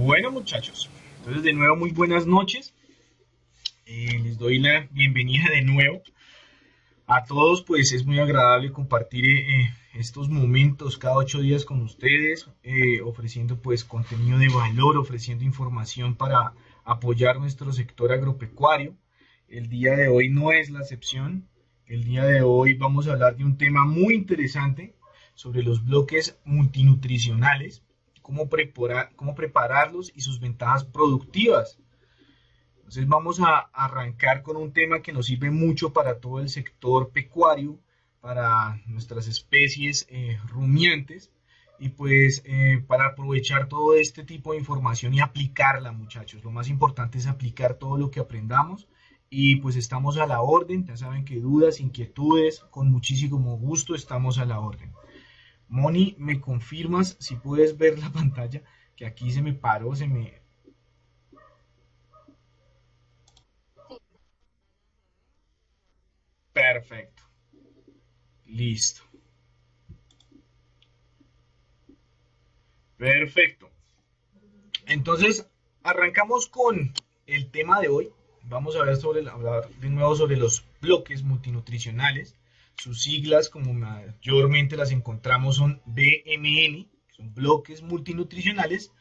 Bueno, muchachos, entonces de nuevo muy buenas noches. Les doy la bienvenida de nuevo a todos. Pues es muy agradable compartir estos momentos cada 8 días con ustedes, ofreciendo pues contenido de valor, ofreciendo información para apoyar nuestro sector agropecuario. El día de hoy no es la excepción. El día de hoy vamos a hablar de un tema muy interesante sobre los bloques multinutricionales, cómo prepararlos y sus ventajas productivas. Entonces vamos a arrancar con un tema que nos sirve mucho para todo el sector pecuario, para nuestras especies rumiantes, y pues para aprovechar todo este tipo de información y aplicarla, muchachos. Lo más importante es aplicar todo lo que aprendamos y pues estamos a la orden. Ya saben que dudas, inquietudes, con muchísimo gusto estamos a la orden. Moni, ¿me confirmas si puedes ver la pantalla? Que aquí se me paró, se me... Perfecto, listo. Perfecto. Entonces, arrancamos con el tema de hoy. Vamos a hablar de nuevo sobre los bloques multinutricionales. Sus siglas, como mayormente las encontramos, son BMN, que son bloques multinutricionales.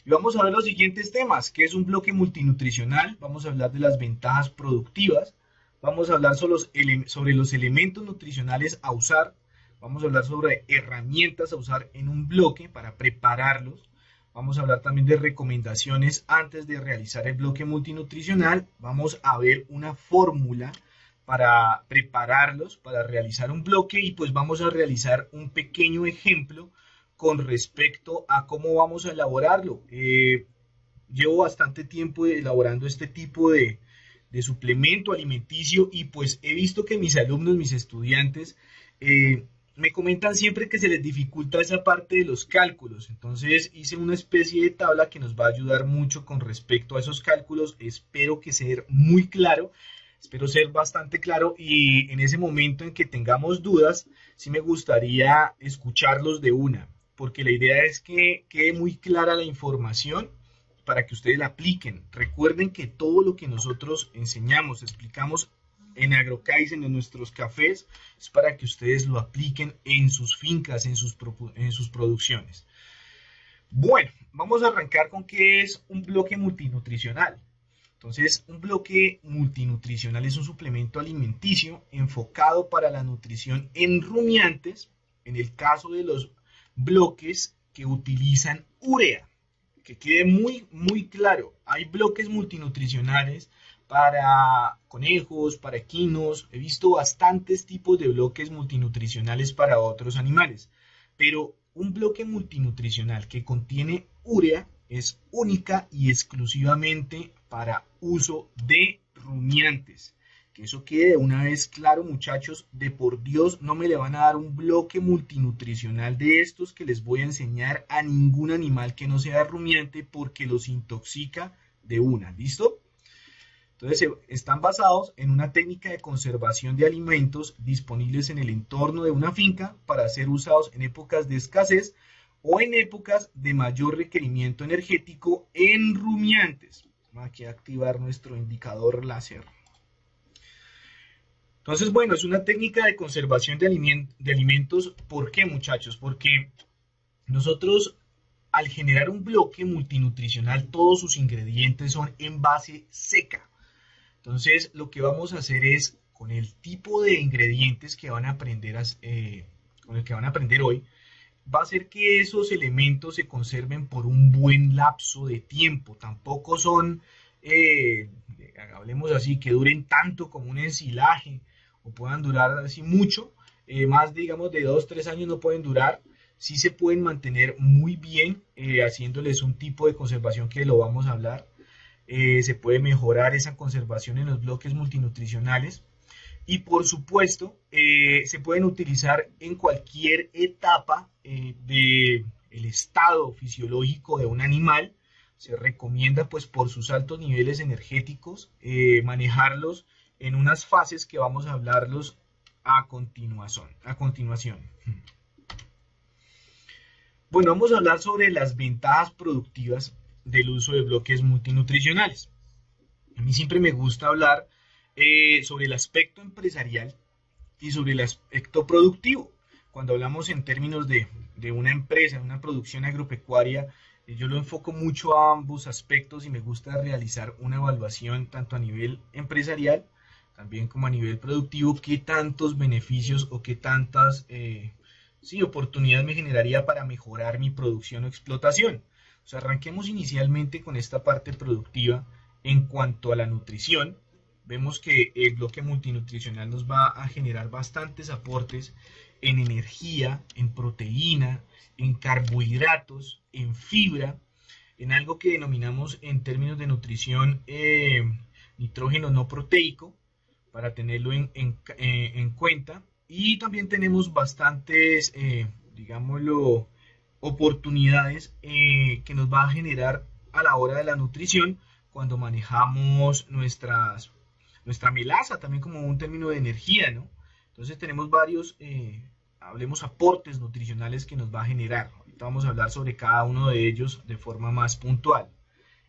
Y vamos a ver los siguientes temas: qué es un bloque multinutricional, vamos a hablar de las ventajas productivas, vamos a hablar sobre los elementos nutricionales a usar, vamos a hablar sobre herramientas a usar en un bloque para prepararlos, vamos a hablar también de recomendaciones antes de realizar el bloque multinutricional, vamos a ver una fórmula para prepararlos, para realizar un bloque, y pues vamos a realizar un pequeño ejemplo con respecto a cómo vamos a elaborarlo. Llevo bastante tiempo elaborando este tipo de suplemento alimenticio, y pues he visto que mis alumnos, mis estudiantes, me comentan siempre que se les dificulta esa parte de los cálculos. Entonces hice una especie de tabla que nos va a ayudar mucho con respecto a esos cálculos. Espero que sea muy claro. Espero ser bastante claro, y en ese momento en que tengamos dudas, sí me gustaría escucharlos de una, porque la idea es que quede muy clara la información para que ustedes la apliquen. Recuerden que todo lo que nosotros enseñamos, explicamos en AgroKaizen, en nuestros cafés, es para que ustedes lo apliquen en sus fincas, en sus producciones. Bueno, vamos a arrancar con qué es un bloque multinutricional. Entonces, un bloque multinutricional es un suplemento alimenticio enfocado para la nutrición en rumiantes, en el caso de los bloques que utilizan urea. Que quede muy claro, hay bloques multinutricionales para conejos, para equinos. He visto bastantes tipos de bloques multinutricionales para otros animales, pero un bloque multinutricional que contiene urea es única y exclusivamente para uso de rumiantes. Que eso quede de una vez claro, muchachos. De por Dios, no me le van a dar un bloque multinutricional de estos que les voy a enseñar a ningún animal que no sea rumiante, porque los intoxica de una. ¿Listo? Entonces están basados en una técnica de conservación de alimentos disponibles en el entorno de una finca para ser usados en épocas de escasez o en épocas de mayor requerimiento energético en rumiantes. Vamos aquí a activar nuestro indicador láser. Entonces, bueno, es una técnica de conservación de alimentos. ¿Por qué, muchachos? Porque nosotros, al generar un bloque multinutricional, todos sus ingredientes son en base seca. Entonces, lo que vamos a hacer es, con el tipo de ingredientes que van a aprender, con el que van a aprender hoy, va a hacer que esos elementos se conserven por un buen lapso de tiempo. Tampoco son, hablemos así, que duren tanto como un ensilaje, o puedan durar así mucho. Más, digamos, de 2 o 3 años no pueden durar. Sí se pueden mantener muy bien, haciéndoles un tipo de conservación que lo vamos a hablar. Se puede mejorar esa conservación en los bloques multinutricionales, y por supuesto se pueden utilizar en cualquier etapa del estado fisiológico de un animal. Se recomienda, pues, por sus altos niveles energéticos, manejarlos en unas fases que vamos a hablarlos a continuación. Bueno, vamos a hablar sobre las ventajas productivas. del uso de bloques multinutricionales. A mí siempre me gusta hablar sobre el aspecto empresarial y sobre el aspecto productivo. Cuando hablamos en términos de una empresa, una producción agropecuaria, yo lo enfoco mucho a ambos aspectos y me gusta realizar una evaluación tanto a nivel empresarial, también como a nivel productivo, qué tantos beneficios o qué tantas sí, oportunidades me generaría para mejorar mi producción o explotación. O sea, arranquemos inicialmente con esta parte productiva en cuanto a la nutrición. Vemos que el bloque multinutricional nos va a generar bastantes aportes en energía, en proteína, en carbohidratos, en fibra, en algo que denominamos en términos de nutrición nitrógeno no proteico, para tenerlo en cuenta. Y también tenemos bastantes, digámoslo, oportunidades que nos va a generar a la hora de la nutrición cuando manejamos nuestra melaza, también como un término de energía, ¿no? Entonces tenemos varios, hablemos, aportes nutricionales que nos va a generar. Ahorita vamos a hablar sobre cada uno de ellos de forma más puntual.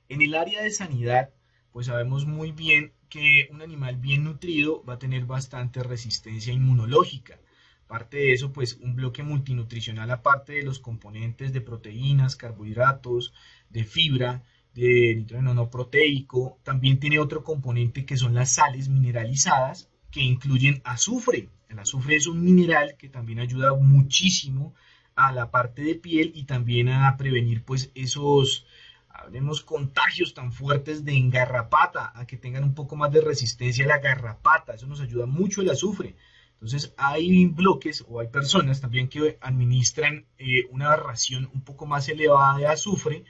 En el área de sanidad, pues sabemos muy bien que un animal bien nutrido va a tener bastante resistencia inmunológica. Aparte de eso, pues un bloque multinutricional, aparte de los componentes de proteínas, carbohidratos, de fibra, de nitrógeno no proteico, también tiene otro componente que son las sales mineralizadas que incluyen azufre. El azufre es un mineral que también ayuda muchísimo a la parte de piel y también a prevenir pues esos, hablemos, contagios tan fuertes de engarrapata, a que tengan un poco más de resistencia a la garrapata. Eso nos ayuda mucho el azufre. Entonces hay bloques o hay personas también que administran una ración un poco más elevada de azufre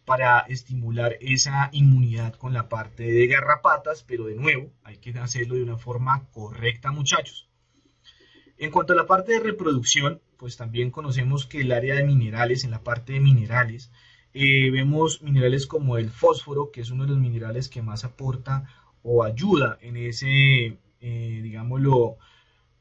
para estimular esa inmunidad con la parte de garrapatas, pero de nuevo hay que hacerlo de una forma correcta, muchachos. En cuanto a la parte de reproducción, pues también conocemos que el área de minerales, en la parte de minerales, vemos minerales como el fósforo, que es uno de los minerales que más aporta o ayuda en ese, digámoslo,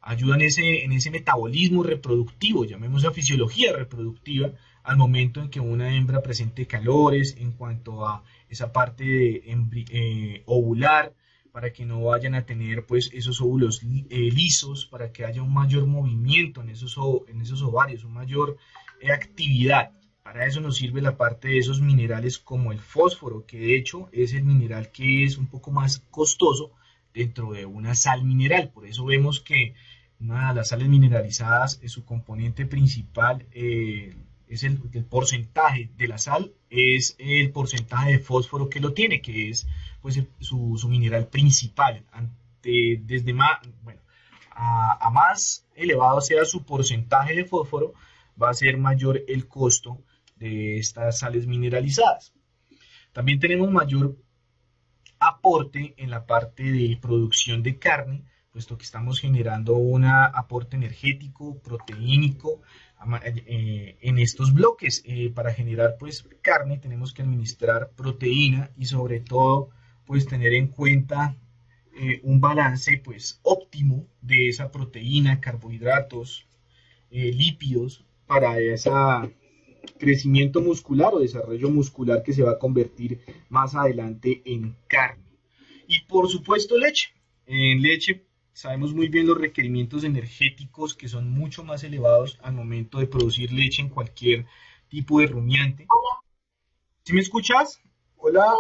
ayuda en ese metabolismo reproductivo, llamemos a fisiología reproductiva, al momento en que una hembra presente calores en cuanto a esa parte de ovular, para que no vayan a tener pues esos óvulos lisos, para que haya un mayor movimiento en esos ovarios, una mayor actividad. Para eso nos sirve la parte de esos minerales como el fósforo, que de hecho es el mineral que es un poco más costoso dentro de una sal mineral. Por eso vemos que una de las sales mineralizadas, su componente principal es el porcentaje de la sal, es el porcentaje de fósforo que lo tiene, que es pues su mineral principal. Desde más, bueno, a más elevado sea su porcentaje de fósforo, va a ser mayor el costo de estas sales mineralizadas. También tenemos mayor aporte en la parte de producción de carne, puesto que estamos generando un aporte energético, proteínico en estos bloques. Para generar pues carne tenemos que administrar proteína y sobre todo pues tener en cuenta un balance pues óptimo de esa proteína, carbohidratos, lípidos para ese crecimiento muscular o desarrollo muscular que se va a convertir más adelante en carne. Y por supuesto leche. En leche sabemos muy bien los requerimientos energéticos que son mucho más elevados al momento de producir leche en cualquier tipo de rumiante. ¿Sí me escuchas? Hola.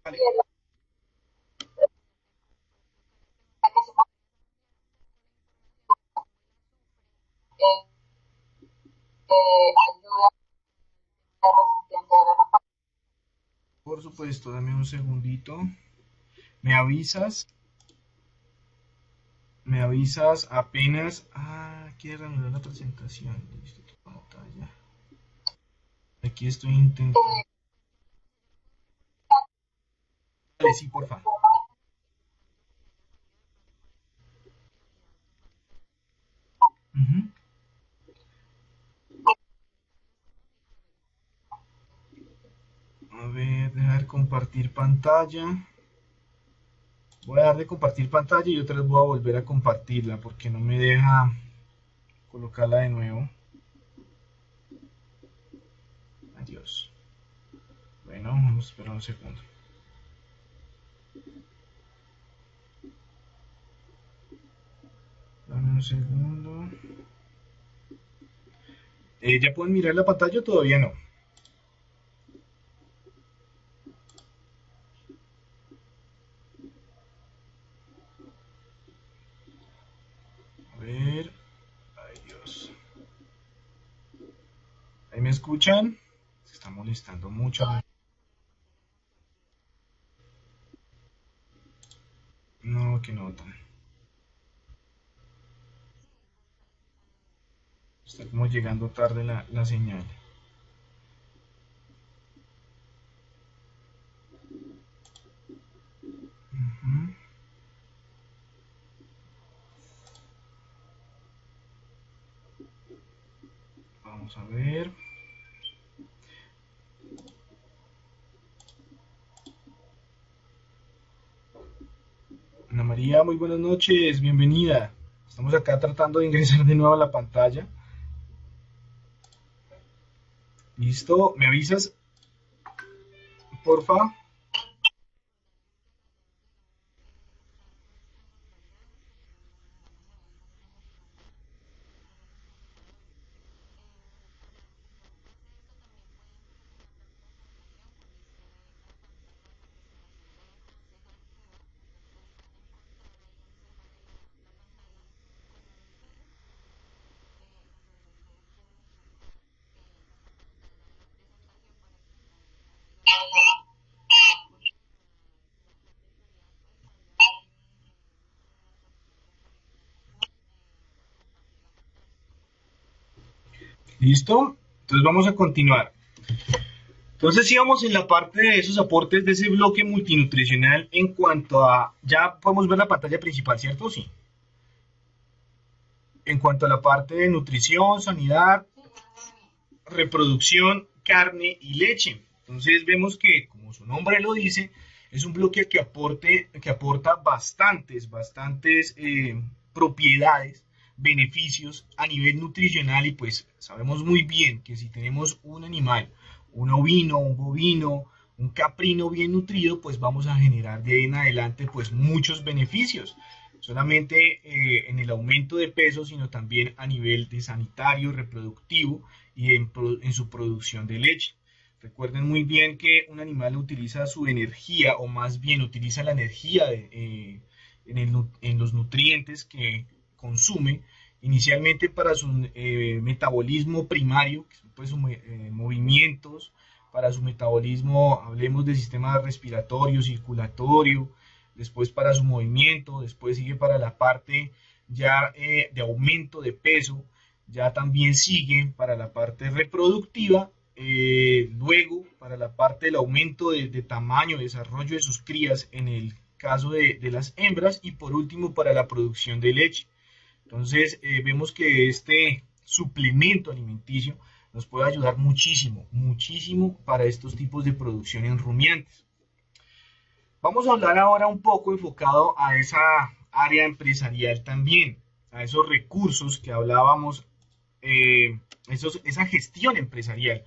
Vale. Por supuesto, dame un segundito. ¿Me avisas? Me avisas apenas. Ah, quiero reanudar la presentación. Listo, tu pantalla. Aquí estoy intentando. Dale, sí, porfa. Ujú. A ver, dejar compartir pantalla. Voy a dar de compartir pantalla y otra vez voy a volver a compartirla porque no me deja. colocarla de nuevo. Adiós. Bueno, vamos a esperar un segundo. Dame un segundo. ¿Ya pueden mirar la pantalla o todavía no? A ver. Ay, Dios. ¿Ahí me escuchan? Se está molestando mucho. No, que notan. Está como llegando tarde la señal. Ujú. Vamos a ver. Ana María, muy buenas noches, bienvenida. Estamos acá tratando de ingresar de nuevo a la pantalla. ¿Listo? ¿Me avisas, porfa? ¿Listo? Entonces vamos a continuar. Entonces íbamos en la parte de esos aportes de ese bloque multinutricional en cuanto a, ya podemos ver la pantalla principal, ¿cierto? Sí. En cuanto a la parte de nutrición, sanidad, reproducción, carne y leche. Entonces vemos que, como su nombre lo dice, es un bloque que aporta bastantes propiedades, beneficios a nivel nutricional y pues sabemos muy bien que si tenemos un animal, un ovino, un bovino, un caprino bien nutrido, pues vamos a generar de ahí en adelante pues muchos beneficios solamente en el aumento de peso, sino también a nivel de sanitario, reproductivo y en su producción de leche. Recuerden muy bien que un animal utiliza su energía, o más bien utiliza la energía en los nutrientes que consume, inicialmente para su metabolismo primario, pues sus movimientos, para su metabolismo, hablemos del sistema respiratorio, circulatorio, después para su movimiento, después sigue para la parte ya de aumento de peso, ya también sigue para la parte reproductiva, luego para la parte del aumento de tamaño, desarrollo de sus crías en el caso de las hembras y por último para la producción de leche. Entonces vemos que este suplemento alimenticio nos puede ayudar muchísimo para estos tipos de producción en rumiantes. Vamos a hablar ahora un poco enfocado a esa área empresarial también, a esos recursos que hablábamos, esa gestión empresarial,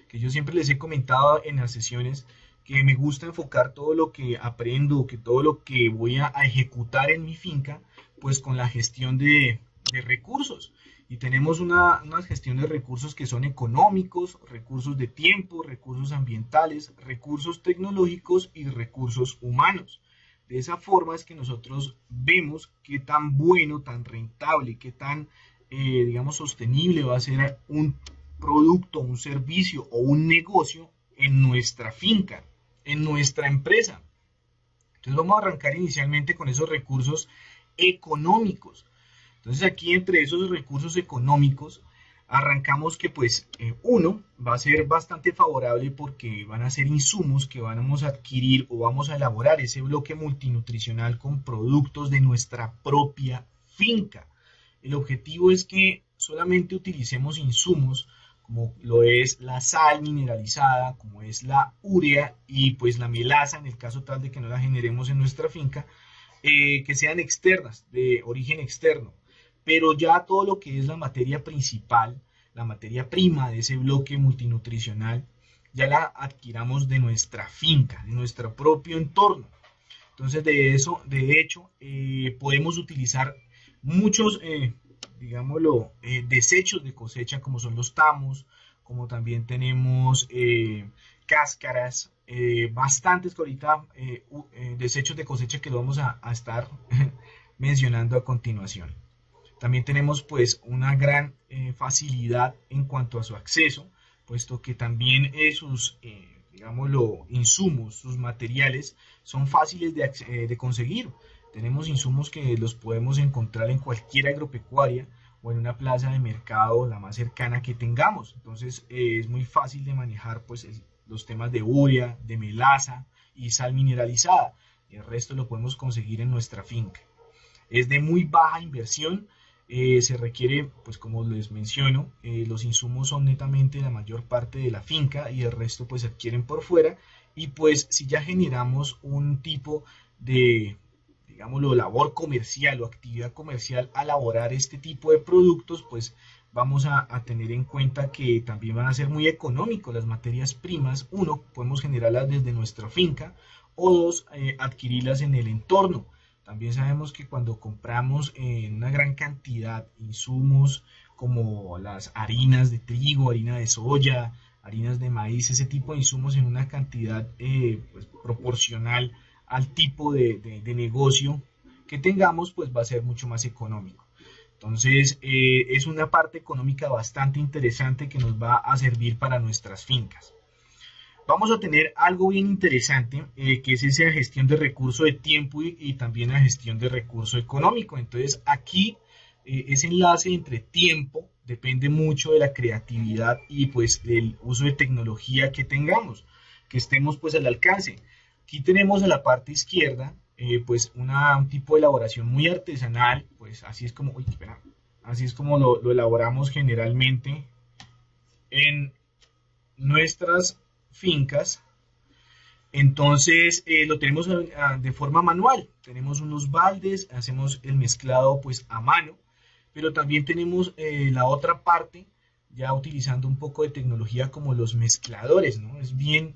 que yo siempre les he comentado en las sesiones, que me gusta enfocar todo lo que aprendo, que todo lo que voy a ejecutar en mi finca, pues con la gestión de recursos. Y tenemos una gestión de recursos que son económicos, recursos de tiempo, recursos ambientales, recursos tecnológicos y recursos humanos. De esa forma es que nosotros vemos qué tan bueno, tan rentable, qué tan, digamos, sostenible va a ser un producto, un servicio o un negocio en nuestra finca, en nuestra empresa. Entonces vamos a arrancar inicialmente con esos recursos económicos. Entonces aquí entre esos recursos económicos arrancamos que pues uno va a ser bastante favorable porque van a ser insumos que vamos a adquirir o vamos a elaborar ese bloque multinutricional con productos de nuestra propia finca. El objetivo es que solamente utilicemos insumos como lo es la sal mineralizada, como es la urea y pues la melaza en el caso tal de que no la generemos en nuestra finca, que sean externas, de origen externo. pero ya todo lo que es la materia principal, la materia prima de ese bloque multinutricional, ya la adquiramos de nuestra finca, de nuestro propio entorno. Entonces, de hecho, podemos utilizar muchos, digámoslo, desechos de cosecha, como son los tamos, como también tenemos cáscaras, bastantes que ahorita, desechos de cosecha que lo vamos a estar mencionando a continuación. También tenemos pues una gran facilidad en cuanto a su acceso, puesto que también sus, digámoslo, insumos, sus materiales son fáciles de conseguir. Tenemos insumos que los podemos encontrar en cualquier agropecuaria o en una plaza de mercado la más cercana que tengamos. Entonces es muy fácil de manejar pues los temas de urea, de melaza y sal mineralizada. El resto lo podemos conseguir en nuestra finca. Es de muy baja inversión. Se requiere, pues como les menciono, los insumos son netamente la mayor parte de la finca y el resto pues se adquieren por fuera. Y pues si ya generamos un tipo de, digámoslo, labor comercial o actividad comercial a elaborar este tipo de productos, pues vamos a tener en cuenta que también van a ser muy económicos las materias primas. Uno, podemos generarlas desde nuestra finca, o dos, adquirirlas en el entorno. También sabemos que cuando compramos en una gran cantidad insumos como las harinas de trigo, harina de soya, harinas de maíz, ese tipo de insumos en una cantidad pues, proporcional al tipo de negocio que tengamos, pues va a ser mucho más económico. Entonces, es una parte económica bastante interesante que nos va a servir para nuestras fincas. Vamos a tener algo bien interesante, que es esa gestión de recurso de tiempo y también la gestión de recurso económico. Entonces, aquí ese enlace entre tiempo depende mucho de la creatividad y pues del uso de tecnología que tengamos, que estemos pues al alcance. Aquí tenemos a la parte izquierda pues un tipo de elaboración muy artesanal, pues así es como, uy, espera, así es como lo elaboramos generalmente en nuestras fincas. Entonces lo tenemos de forma manual, tenemos unos baldes, hacemos el mezclado pues a mano, pero también tenemos la otra parte ya utilizando un poco de tecnología como los mezcladores, ¿no? Es bien,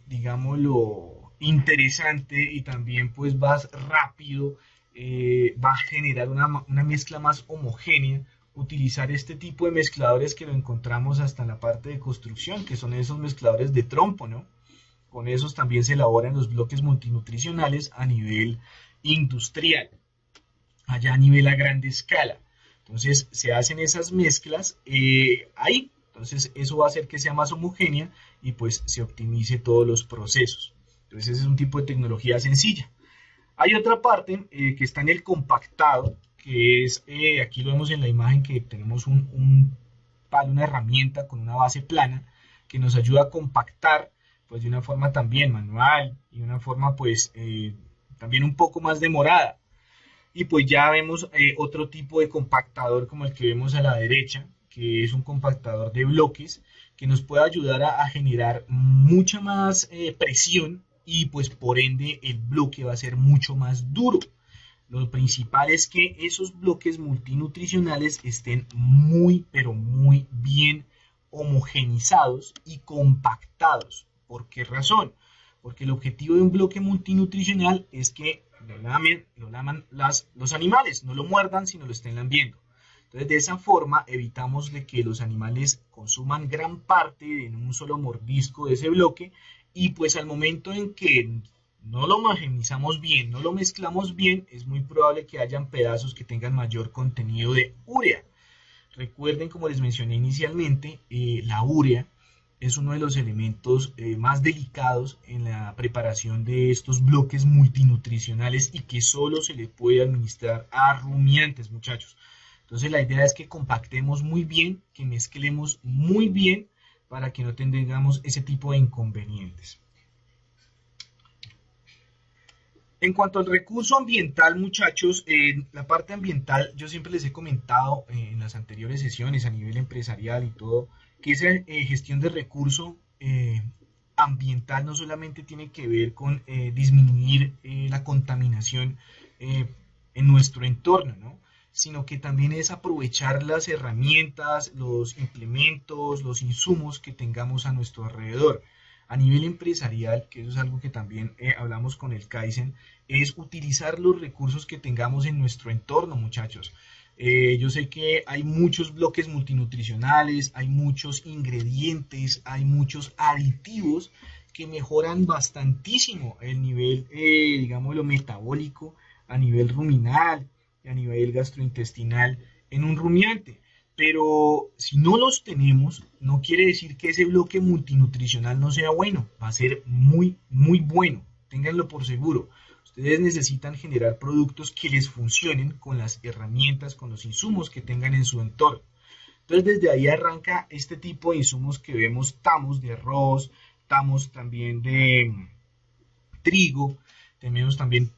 digámoslo, interesante y también pues va rápido, va a generar una mezcla más homogénea. Utilizar este tipo de mezcladores que lo encontramos hasta en la parte de construcción, que son esos mezcladores de trompo, ¿no? Con esos también se elaboran los bloques multinutricionales a nivel industrial, allá a nivel a grande escala. Entonces se hacen esas mezclas ahí, entonces eso va a hacer que sea más homogénea y pues se optimice todos los procesos. Entonces ese es un tipo de tecnología sencilla. Hay otra parte que está en el compactado, que es, aquí lo vemos en la imagen, que tenemos una herramienta con una base plana que nos ayuda a compactar pues de una forma también manual y de una forma pues también un poco más demorada. Y pues ya vemos otro tipo de compactador como el que vemos a la derecha, que es un compactador de bloques que nos puede ayudar a generar mucha más presión y pues por ende el bloque va a ser mucho más duro. Lo principal es que esos bloques multinutricionales estén muy pero muy bien homogenizados y compactados. ¿Por qué razón? Porque el objetivo de un bloque multinutricional es que lo laman los animales, no lo muerdan sino lo estén lambiendo. Entonces de esa forma evitamos de que los animales consuman gran parte en un solo mordisco de ese bloque y pues al momento en que no lo homogenizamos bien, no lo mezclamos bien, es muy probable que hayan pedazos que tengan mayor contenido de urea. Recuerden, como les mencioné inicialmente, la urea es uno de los elementos más delicados en la preparación de estos bloques multinutricionales y que solo se le puede administrar a rumiantes, muchachos. Entonces la idea es que compactemos muy bien, que mezclemos muy bien para que no tengamos ese tipo de inconvenientes. En cuanto al recurso ambiental, muchachos, la parte ambiental, yo siempre les he comentado en las anteriores sesiones a nivel empresarial y todo, que esa gestión de recurso ambiental no solamente tiene que ver con disminuir la contaminación en nuestro entorno, ¿no? sino que también es aprovechar las herramientas, los implementos, los insumos que tengamos a nuestro alrededor. A nivel empresarial, que eso es algo que también hablamos con el Kaizen, es utilizar los recursos que tengamos en nuestro entorno, muchachos. Yo sé que hay muchos bloques multinutricionales, hay muchos ingredientes, hay muchos aditivos que mejoran bastantísimo el nivel, digamos, lo metabólico a nivel ruminal y a nivel gastrointestinal en un rumiante. Pero si no los tenemos, no quiere decir que ese bloque multinutricional no sea bueno. Va a ser muy, muy bueno. Ténganlo por seguro. Ustedes necesitan generar productos que les funcionen con las herramientas, con los insumos que tengan en su entorno. Entonces desde ahí arranca este tipo de insumos que vemos, tamos de arroz, tamos también de trigo, tenemos también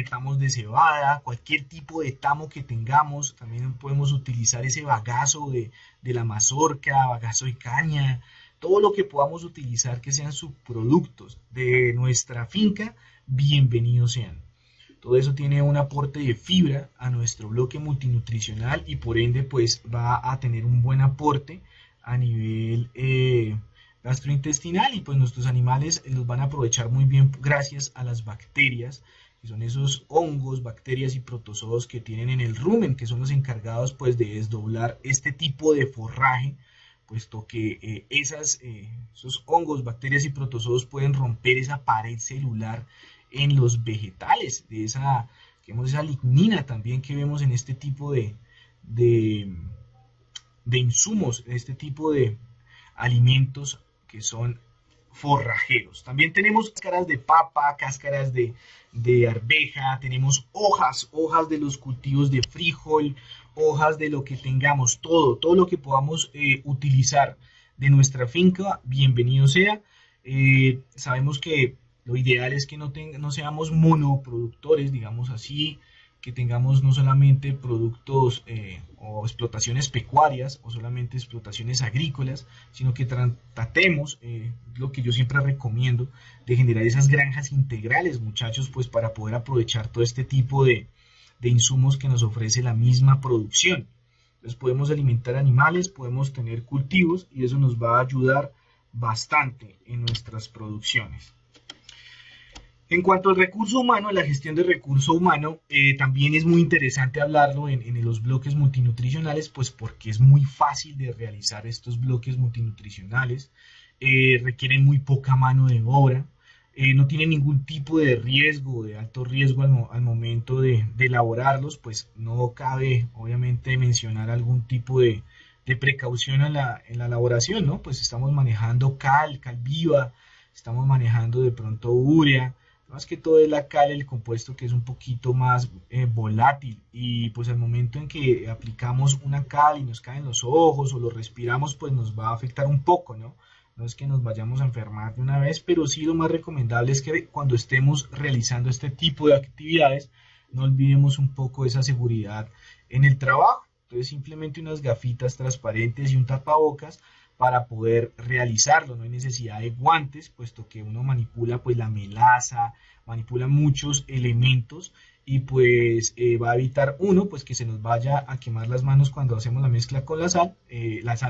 tamos de cebada, cualquier tipo de tamo que tengamos, también podemos utilizar ese bagazo de la mazorca, bagazo de caña, todo lo que podamos utilizar que sean subproductos de nuestra finca, bienvenidos sean. Todo eso tiene un aporte de fibra a nuestro bloque multinutricional y por ende pues va a tener un buen aporte a nivel gastrointestinal y pues nuestros animales los van a aprovechar muy bien gracias a las bacterias, que son esos hongos, bacterias y protozoos que tienen en el rumen, que son los encargados pues de desdoblar este tipo de forraje, puesto que esos hongos, bacterias y protozoos pueden romper esa pared celular en los vegetales, esa lignina también que vemos en este tipo de, de insumos, este tipo de alimentos que son forrajeros. También tenemos cáscaras de papa, cáscaras de arveja, tenemos hojas de los cultivos de frijol, hojas de lo que tengamos, todo lo que podamos utilizar de nuestra finca, bienvenido sea. Sabemos que lo ideal es que no seamos monoproductores, digamos así, que tengamos no solamente productos o explotaciones pecuarias o solamente explotaciones agrícolas, sino que tratemos, lo que yo siempre recomiendo, de generar esas granjas integrales, muchachos, pues para poder aprovechar todo este tipo de insumos que nos ofrece la misma producción. Entonces podemos alimentar animales, podemos tener cultivos y eso nos va a ayudar bastante en nuestras producciones. En cuanto al recurso humano, la gestión del recurso humano, también es muy interesante hablarlo en los bloques multinutricionales, pues porque es muy fácil de realizar estos bloques multinutricionales, requieren muy poca mano de obra, no tienen ningún tipo de riesgo, de alto riesgo al momento de elaborarlos, pues no cabe obviamente mencionar algún tipo de precaución en la elaboración, ¿no? Pues estamos manejando cal viva, estamos manejando de pronto urea, más que todo es la cal, el compuesto que es un poquito más volátil y pues al momento en que aplicamos una cal y nos caen los ojos o lo respiramos pues nos va a afectar un poco, ¿no? No es que nos vayamos a enfermar de una vez, pero sí lo más recomendable es que cuando estemos realizando este tipo de actividades no olvidemos un poco esa seguridad en el trabajo. Entonces simplemente unas gafitas transparentes y un tapabocas para poder realizarlo, no hay necesidad de guantes, puesto que uno manipula pues la melaza, manipula muchos elementos y pues va a evitar uno pues que se nos vaya a quemar las manos cuando hacemos la mezcla con la sal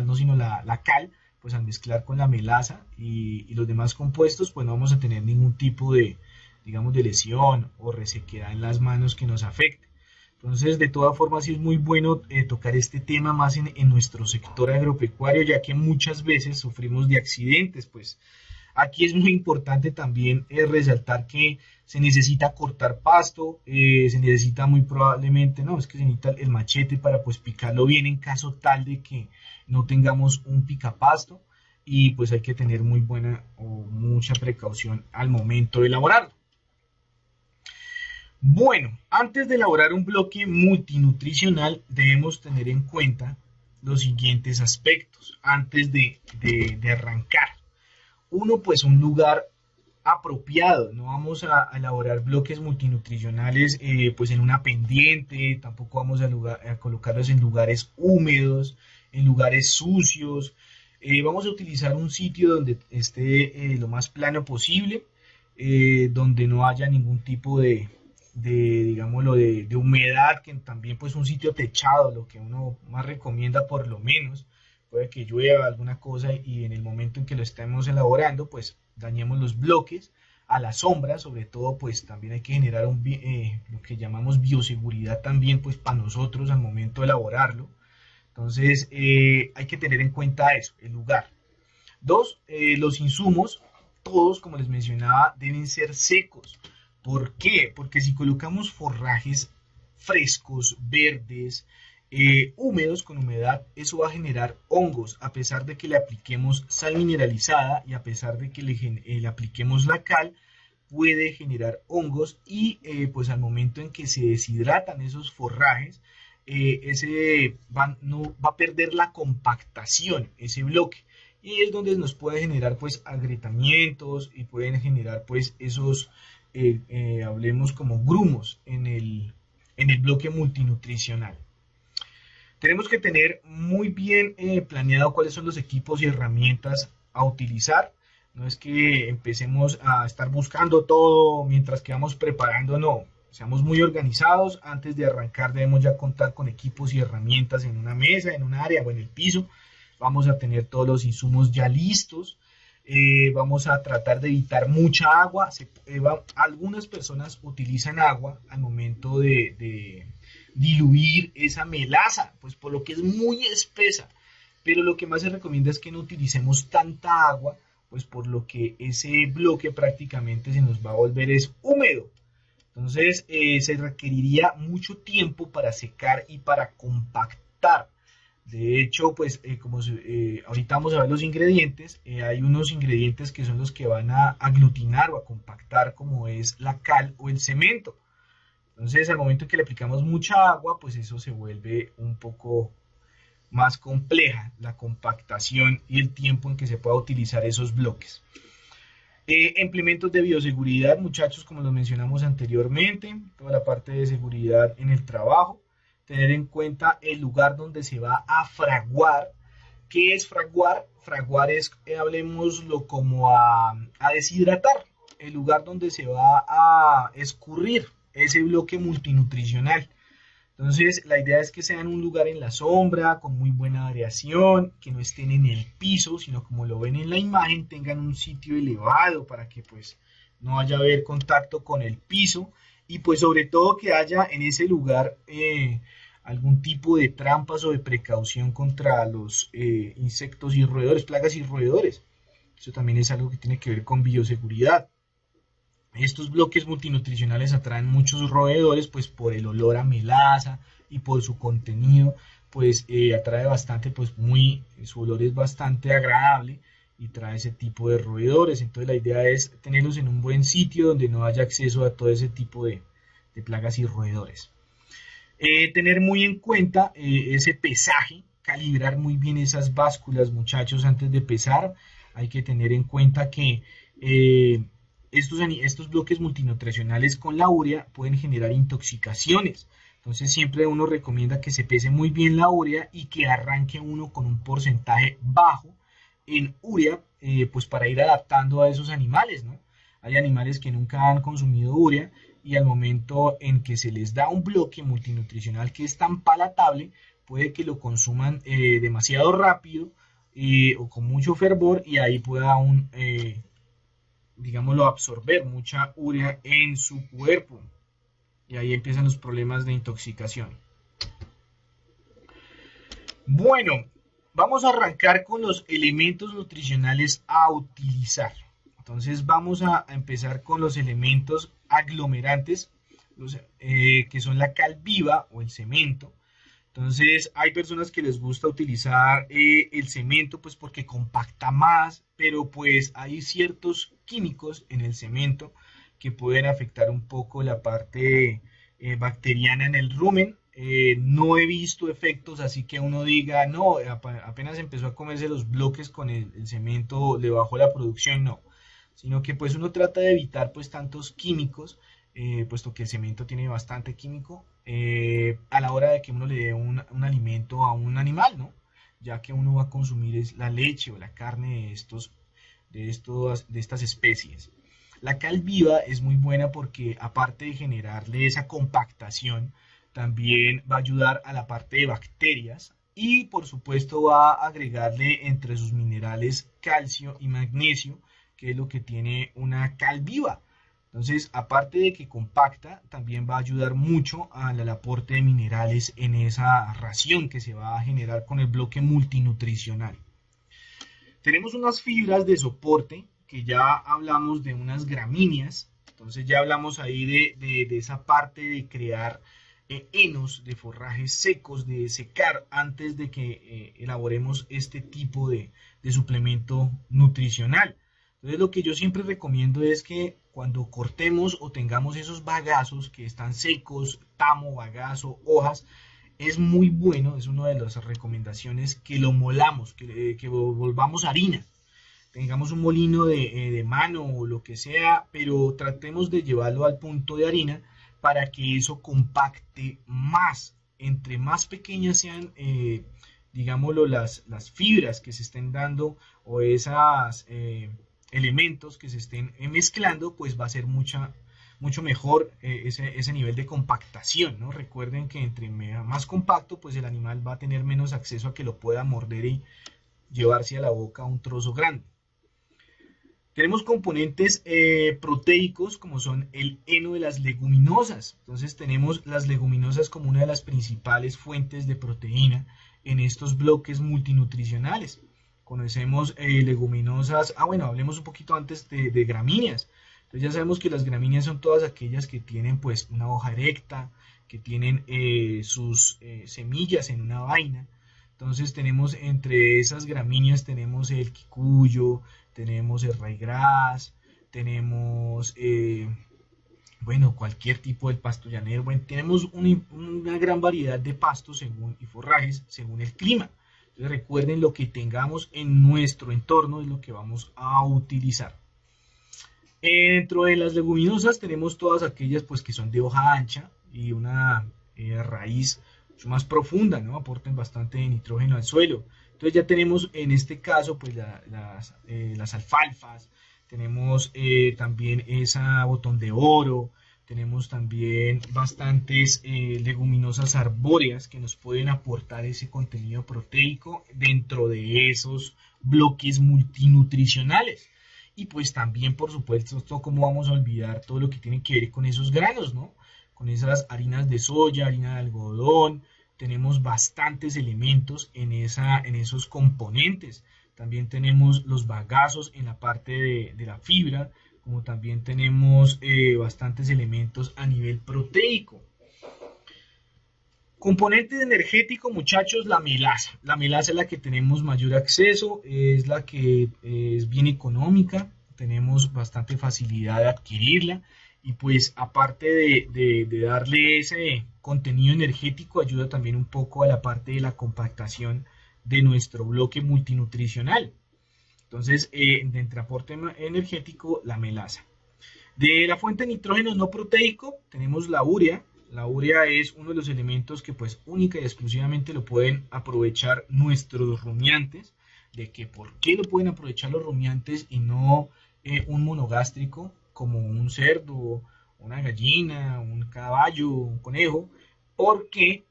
no sino la cal, pues al mezclar con la melaza y los demás compuestos pues no vamos a tener ningún tipo de, digamos, de lesión o resequedad en las manos que nos afecte. Entonces, de todas formas, sí es muy bueno tocar este tema más en nuestro sector agropecuario, ya que muchas veces sufrimos de accidentes. Pues aquí es muy importante también resaltar que se necesita cortar pasto, se necesita muy probablemente, no, es que se necesita el machete para pues picarlo bien en caso tal de que no tengamos un picapasto y pues hay que tener muy buena o mucha precaución al momento de elaborarlo. Bueno, antes de elaborar un bloque multinutricional debemos tener en cuenta los siguientes aspectos antes de arrancar. Uno, pues un lugar apropiado, no vamos a elaborar bloques multinutricionales pues en una pendiente, tampoco vamos a colocarlos en lugares húmedos, en lugares sucios, vamos a utilizar un sitio donde esté lo más plano posible, donde no haya ningún tipo digámoslo, de humedad, que también pues un sitio techado, lo que uno más recomienda por lo menos, puede que llueva alguna cosa y en el momento en que lo estemos elaborando, pues dañemos los bloques a la sombra, sobre todo pues también hay que generar lo que llamamos bioseguridad también pues para nosotros al momento de elaborarlo. Entonces hay que tener en cuenta eso, el lugar. Dos, los insumos, todos como les mencionaba, deben ser secos. ¿Por qué? Porque si colocamos forrajes frescos, verdes, húmedos con humedad, eso va a generar hongos, a pesar de que le apliquemos sal mineralizada y a pesar de que le apliquemos la cal, puede generar hongos y pues al momento en que se deshidratan esos forrajes, no, va a perder la compactación, ese bloque. Y es donde nos puede generar pues agrietamientos y pueden generar pues esos, hablemos como grumos en el bloque multinutricional. Tenemos que tener muy bien planeado cuáles son los equipos y herramientas a utilizar. No es que empecemos a estar buscando todo mientras que vamos preparando, no. Seamos muy organizados. Antes de arrancar debemos ya contar con equipos y herramientas en una mesa, en un área o en el piso. Vamos a tener todos los insumos ya listos. Vamos a tratar de evitar mucha agua. Algunas personas utilizan agua al momento de diluir esa melaza, pues por lo que es muy espesa, pero lo que más se recomienda es que no utilicemos tanta agua, pues por lo que ese bloque prácticamente se nos va a volver es húmedo. Entonces se requeriría mucho tiempo para secar y para compactar. De hecho, pues ahorita vamos a ver los ingredientes, hay unos ingredientes que son los que van a aglutinar o a compactar, como es la cal o el cemento. Entonces, al momento que le aplicamos mucha agua, pues eso se vuelve un poco más compleja, la compactación y el tiempo en que se pueda utilizar esos bloques. Implementos de bioseguridad, muchachos, como lo mencionamos anteriormente, toda la parte de seguridad en el trabajo. Tener en cuenta el lugar donde se va a fraguar. ¿Qué es fraguar? Fraguar es, hablemoslo como a deshidratar, el lugar donde se va a escurrir ese bloque multinutricional. Entonces la idea es que sea en un lugar en la sombra, con muy buena aireación, que no estén en el piso, sino como lo ven en la imagen, tengan un sitio elevado para que pues no haya haber contacto con el piso y pues sobre todo que haya en ese lugar algún tipo de trampas o de precaución contra los insectos y roedores, plagas y roedores. Eso también es algo que tiene que ver con bioseguridad. Estos bloques multinutricionales atraen muchos roedores, pues por el olor a melaza y por su contenido, pues atrae bastante, pues su olor es bastante agradable y trae ese tipo de roedores. Entonces la idea es tenerlos en un buen sitio donde no haya acceso a todo ese tipo de plagas y roedores. Tener muy en cuenta ese pesaje, calibrar muy bien esas básculas, muchachos, antes de pesar. Hay que tener en cuenta que estos bloques multinutricionales con la urea pueden generar intoxicaciones. Entonces siempre uno recomienda que se pese muy bien la urea y que arranque uno con un porcentaje bajo en urea, pues para ir adaptando a esos animales, ¿no? Hay animales que nunca han consumido urea y al momento en que se les da un bloque multinutricional que es tan palatable, puede que lo consuman demasiado rápido o con mucho fervor y ahí pueda digámoslo, absorber mucha urea en su cuerpo. Y ahí empiezan los problemas de intoxicación. Bueno, vamos a arrancar con los elementos nutricionales a utilizar. Entonces vamos a empezar con los elementos aglomerantes, que son la cal viva o el cemento. Entonces hay personas que les gusta utilizar el cemento pues porque compacta más, pero pues hay ciertos químicos en el cemento que pueden afectar un poco la parte bacteriana en el rumen. No he visto efectos así que uno diga, no, apenas empezó a comerse los bloques con el cemento, le bajó la producción, no. Sino que pues uno trata de evitar pues tantos químicos, puesto que el cemento tiene bastante químico, a la hora de que uno le dé un alimento a un animal, ¿no? Ya que uno va a consumir la leche o la carne de estas especies. La cal viva es muy buena porque aparte de generarle esa compactación, también va a ayudar a la parte de bacterias y por supuesto va a agregarle entre sus minerales calcio y magnesio, que es lo que tiene una cal viva. Entonces, aparte de que compacta, también va a ayudar mucho al aporte de minerales en esa ración que se va a generar con el bloque multinutricional. Tenemos unas fibras de soporte, que ya hablamos de unas gramíneas, entonces ya hablamos ahí de esa parte de crear henos de forrajes secos, de secar antes de que elaboremos este tipo de suplemento nutricional. Entonces lo que yo siempre recomiendo es que cuando cortemos o tengamos esos bagazos que están secos, tamo, bagazo, hojas, es muy bueno, es una de las recomendaciones que lo molamos, que volvamos harina. Tengamos un molino de mano o lo que sea, pero tratemos de llevarlo al punto de harina para que eso compacte más. Entre más pequeñas sean, digámoslo, las fibras que se estén dando o esos elementos que se estén mezclando, pues va a ser mucho mejor ese nivel de compactación, ¿no? Recuerden que entre más compacto, pues el animal va a tener menos acceso a que lo pueda morder y llevarse a la boca un trozo grande. Tenemos componentes proteicos como son el heno de las leguminosas. Entonces tenemos las leguminosas como una de las principales fuentes de proteína en estos bloques multinutricionales. Conocemos leguminosas, bueno, hablemos un poquito antes de gramíneas. Entonces ya sabemos que las gramíneas son todas aquellas que tienen pues una hoja erecta, que tienen sus semillas en una vaina. Entonces tenemos entre esas gramíneas tenemos el quicuyo, tenemos el raigrás, tenemos bueno, cualquier tipo de pasto llanero. Bueno, tenemos una gran variedad de pastos y forrajes según el clima. Entonces recuerden, lo que tengamos en nuestro entorno es lo que vamos a utilizar. Dentro de las leguminosas tenemos todas aquellas pues que son de hoja ancha y una raíz mucho más profunda, ¿no? Aportan bastante de nitrógeno al suelo. Entonces ya tenemos en este caso pues las alfalfas, tenemos también esa botón de oro, tenemos también bastantes leguminosas arbóreas que nos pueden aportar ese contenido proteico dentro de esos bloques multinutricionales. Y pues también, por supuesto, cómo vamos a olvidar todo lo que tiene que ver con esos granos, ¿no? Con esas harinas de soya, harina de algodón, tenemos bastantes elementos en esos componentes. También tenemos los bagazos en la parte de la fibra, como también tenemos bastantes elementos a nivel proteico. Componente energético, muchachos, la melaza. La melaza es la que tenemos mayor acceso, es la que es bien económica, tenemos bastante facilidad de adquirirla y pues aparte de darle ese contenido energético, ayuda también un poco a la parte de la compactación de nuestro bloque multinutricional. Entonces, de aporte energético, la melaza. De la fuente de nitrógeno no proteico, tenemos la urea. La urea es uno de los elementos que pues única y exclusivamente lo pueden aprovechar nuestros rumiantes. De que por qué lo pueden aprovechar los rumiantes y no un monogástrico como un cerdo, una gallina, un caballo, un conejo, porque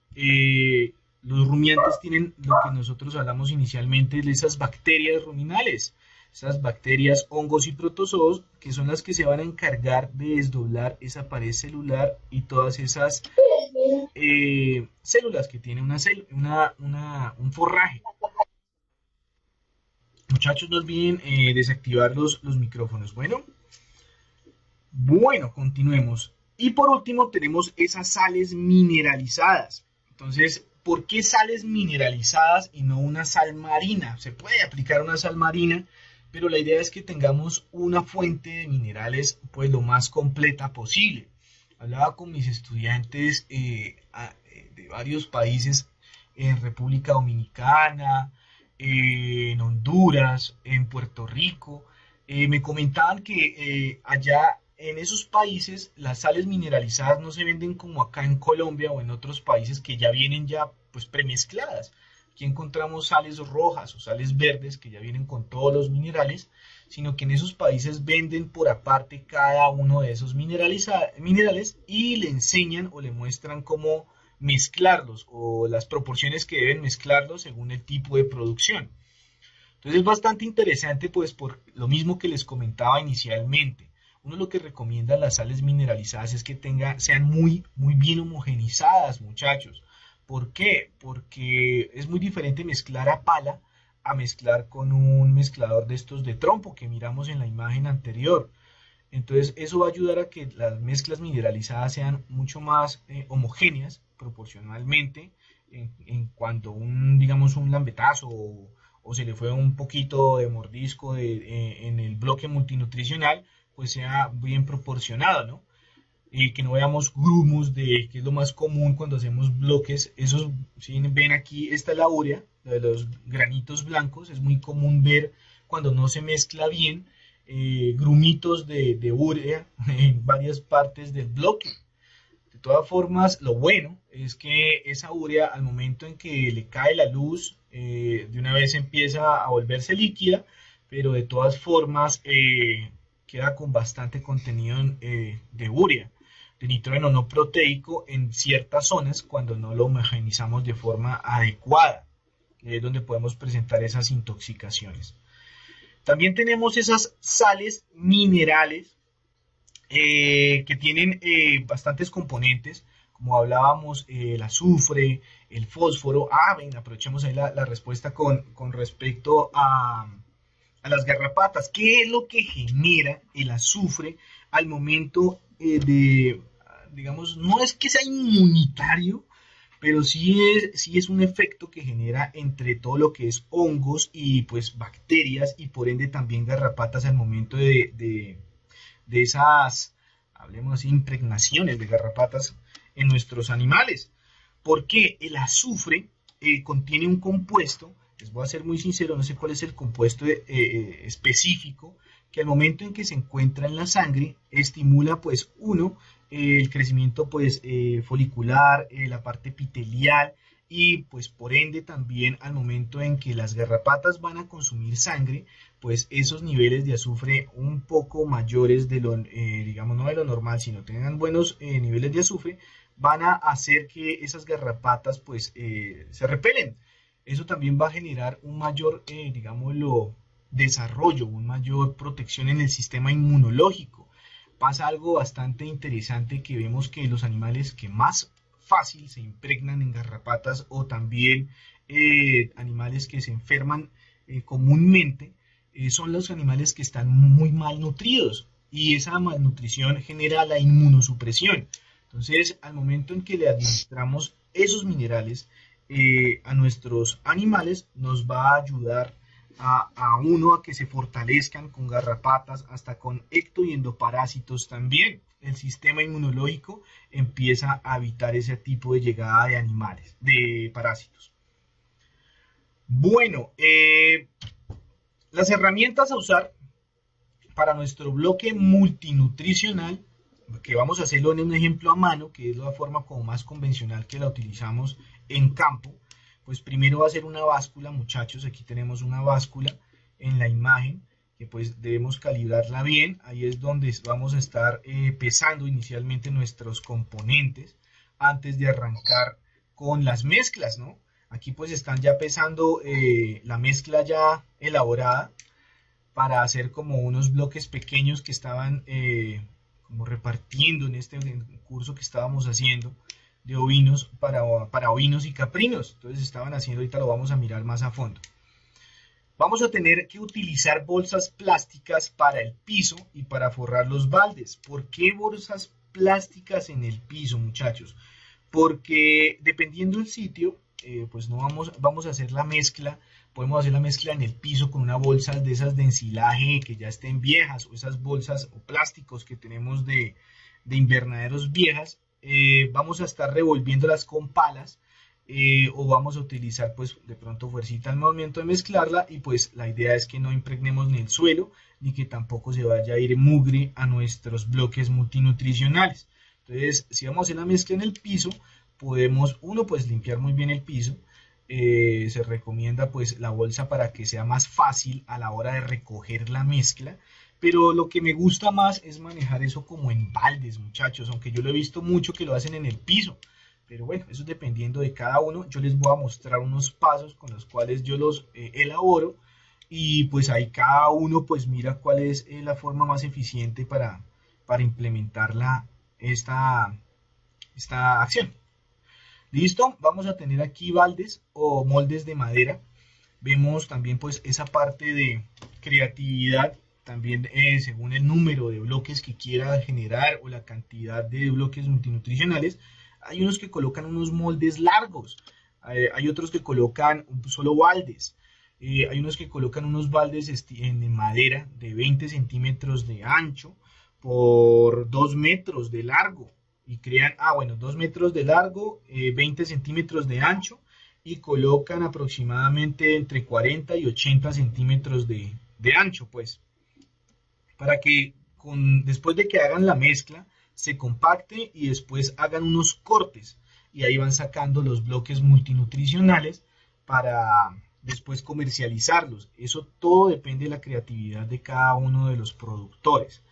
los rumiantes tienen lo que nosotros hablamos inicialmente de esas bacterias ruminales. Esas bacterias, hongos y protozoos, que son las que se van a encargar de desdoblar esa pared celular y todas esas células que tienen un forraje. Muchachos, no olviden desactivar los micrófonos. Bueno, continuemos. Y por último tenemos esas sales mineralizadas. Entonces, ¿por qué sales mineralizadas y no una sal marina? Se puede aplicar una sal marina, pero la idea es que tengamos una fuente de minerales pues lo más completa posible. Hablaba con mis estudiantes de varios países, en República Dominicana, en Honduras, en Puerto Rico. Me comentaban que allá en esos países las sales mineralizadas no se venden como acá en Colombia o en otros países que ya vienen ya pues premezcladas. aquí encontramos sales rojas o sales verdes que ya vienen con todos los minerales, sino que en esos países venden por aparte cada uno de esos minerales y le enseñan o le muestran cómo mezclarlos o las proporciones que deben mezclarlos según el tipo de producción. Entonces es bastante interesante, pues por lo mismo que les comentaba inicialmente. Uno lo que recomienda las sales mineralizadas es que sean muy bien homogenizadas, muchachos. ¿Por qué? Porque es muy diferente mezclar a pala a mezclar con un mezclador de estos de trompo que miramos en la imagen anterior. Entonces eso va a ayudar a que las mezclas mineralizadas sean mucho más homogéneas proporcionalmente en cuanto digamos un lambetazo o se le fue un poquito de mordisco en el bloque multinutricional, pues sea bien proporcionado, ¿no? Y que no veamos grumos que es lo más común cuando hacemos bloques. Esos, si ven aquí, esta es la urea, la de los granitos blancos, es muy común ver cuando no se mezcla bien grumitos de urea en varias partes del bloque. De todas formas, lo bueno es que esa urea, al momento en que le cae la luz, de una vez empieza a volverse líquida, pero de todas formas queda con bastante contenido de urea, de nitrógeno no proteico en ciertas zonas cuando no lo homogeneizamos de forma adecuada, es donde podemos presentar esas intoxicaciones. También tenemos esas sales minerales que tienen bastantes componentes, como hablábamos, el azufre, el fósforo. Ven, aprovechemos ahí la respuesta con respecto a las garrapatas. ¿Qué es lo que genera el azufre al momento digamos, no es que sea inmunitario, pero sí es un efecto que genera entre todo lo que es hongos y pues bacterias y por ende también garrapatas al momento de esas, hablemos así, impregnaciones de garrapatas en nuestros animales. Porque el azufre contiene un compuesto, les voy a ser muy sincero, no sé cuál es el compuesto específico, que al momento en que se encuentra en la sangre estimula pues el crecimiento pues folicular, la parte epitelial y pues por ende también al momento en que las garrapatas van a consumir sangre, pues esos niveles de azufre un poco mayores de lo, digamos no de lo normal, sino tengan buenos niveles de azufre, van a hacer que esas garrapatas pues se repelen. Eso también va a generar un mayor, digámoslo, desarrollo, una mayor protección en el sistema inmunológico. Pasa algo bastante interesante que vemos que los animales que más fácil se impregnan en garrapatas o también animales que se enferman comúnmente son los animales que están muy mal nutridos y esa malnutrición genera la inmunosupresión. Entonces, al momento en que le administramos esos minerales a nuestros animales, nos va a ayudar a que se fortalezcan con garrapatas, hasta con ecto y endoparásitos también. El sistema inmunológico empieza a evitar ese tipo de llegada de animales, de parásitos. Bueno, las herramientas a usar para nuestro bloque multinutricional, que vamos a hacerlo en un ejemplo a mano, que es la forma como más convencional que la utilizamos en campo. Pues primero va a ser una báscula, muchachos. Aquí tenemos una báscula en la imagen que pues debemos calibrarla bien. Ahí es donde vamos a estar pesando inicialmente nuestros componentes antes de arrancar con las mezclas, ¿no? Aquí pues están ya pesando la mezcla ya elaborada para hacer como unos bloques pequeños que estaban como repartiendo en este curso que estábamos haciendo de ovinos para ovinos y caprinos. Entonces estaban haciendo, ahorita lo vamos a mirar más a fondo. Vamos a tener que utilizar bolsas plásticas para el piso y para forrar los baldes. ¿Por qué bolsas plásticas en el piso, muchachos? Porque dependiendo del sitio, pues no vamos a hacer la mezcla. Podemos hacer la mezcla en el piso con una bolsa de esas de ensilaje que ya estén viejas, o esas bolsas o plásticos que tenemos de invernaderos viejas. Vamos a estar revolviéndolas con palas o vamos a utilizar pues de pronto fuercita al momento de mezclarla y pues la idea es que no impregnemos ni el suelo ni que tampoco se vaya a ir mugre a nuestros bloques multinutricionales. Entonces si vamos a hacer la mezcla en el piso podemos pues limpiar muy bien el piso se recomienda pues la bolsa para que sea más fácil a la hora de recoger la mezcla, pero lo que me gusta más es manejar eso como en baldes, muchachos, aunque yo lo he visto mucho que lo hacen en el piso, pero bueno, eso es dependiendo de cada uno. Yo les voy a mostrar unos pasos con los cuales yo los elaboro, y pues ahí cada uno pues mira cuál es la forma más eficiente para implementar esta acción. Listo, vamos a tener aquí baldes o moldes de madera. Vemos también pues esa parte de creatividad, también según el número de bloques que quiera generar o la cantidad de bloques multinutricionales. Hay unos que colocan unos moldes largos, hay otros que colocan solo baldes, hay unos que colocan unos baldes en madera de 20 centímetros de ancho por 2 metros de largo y crean, bueno, 2 metros de largo, 20 centímetros de ancho, y colocan aproximadamente entre 40 y 80 centímetros de ancho, pues, para que después de que hagan la mezcla, se compacte y después hagan unos cortes, y ahí van sacando los bloques multinutricionales para después comercializarlos. Eso todo depende de la creatividad de cada uno de los productores.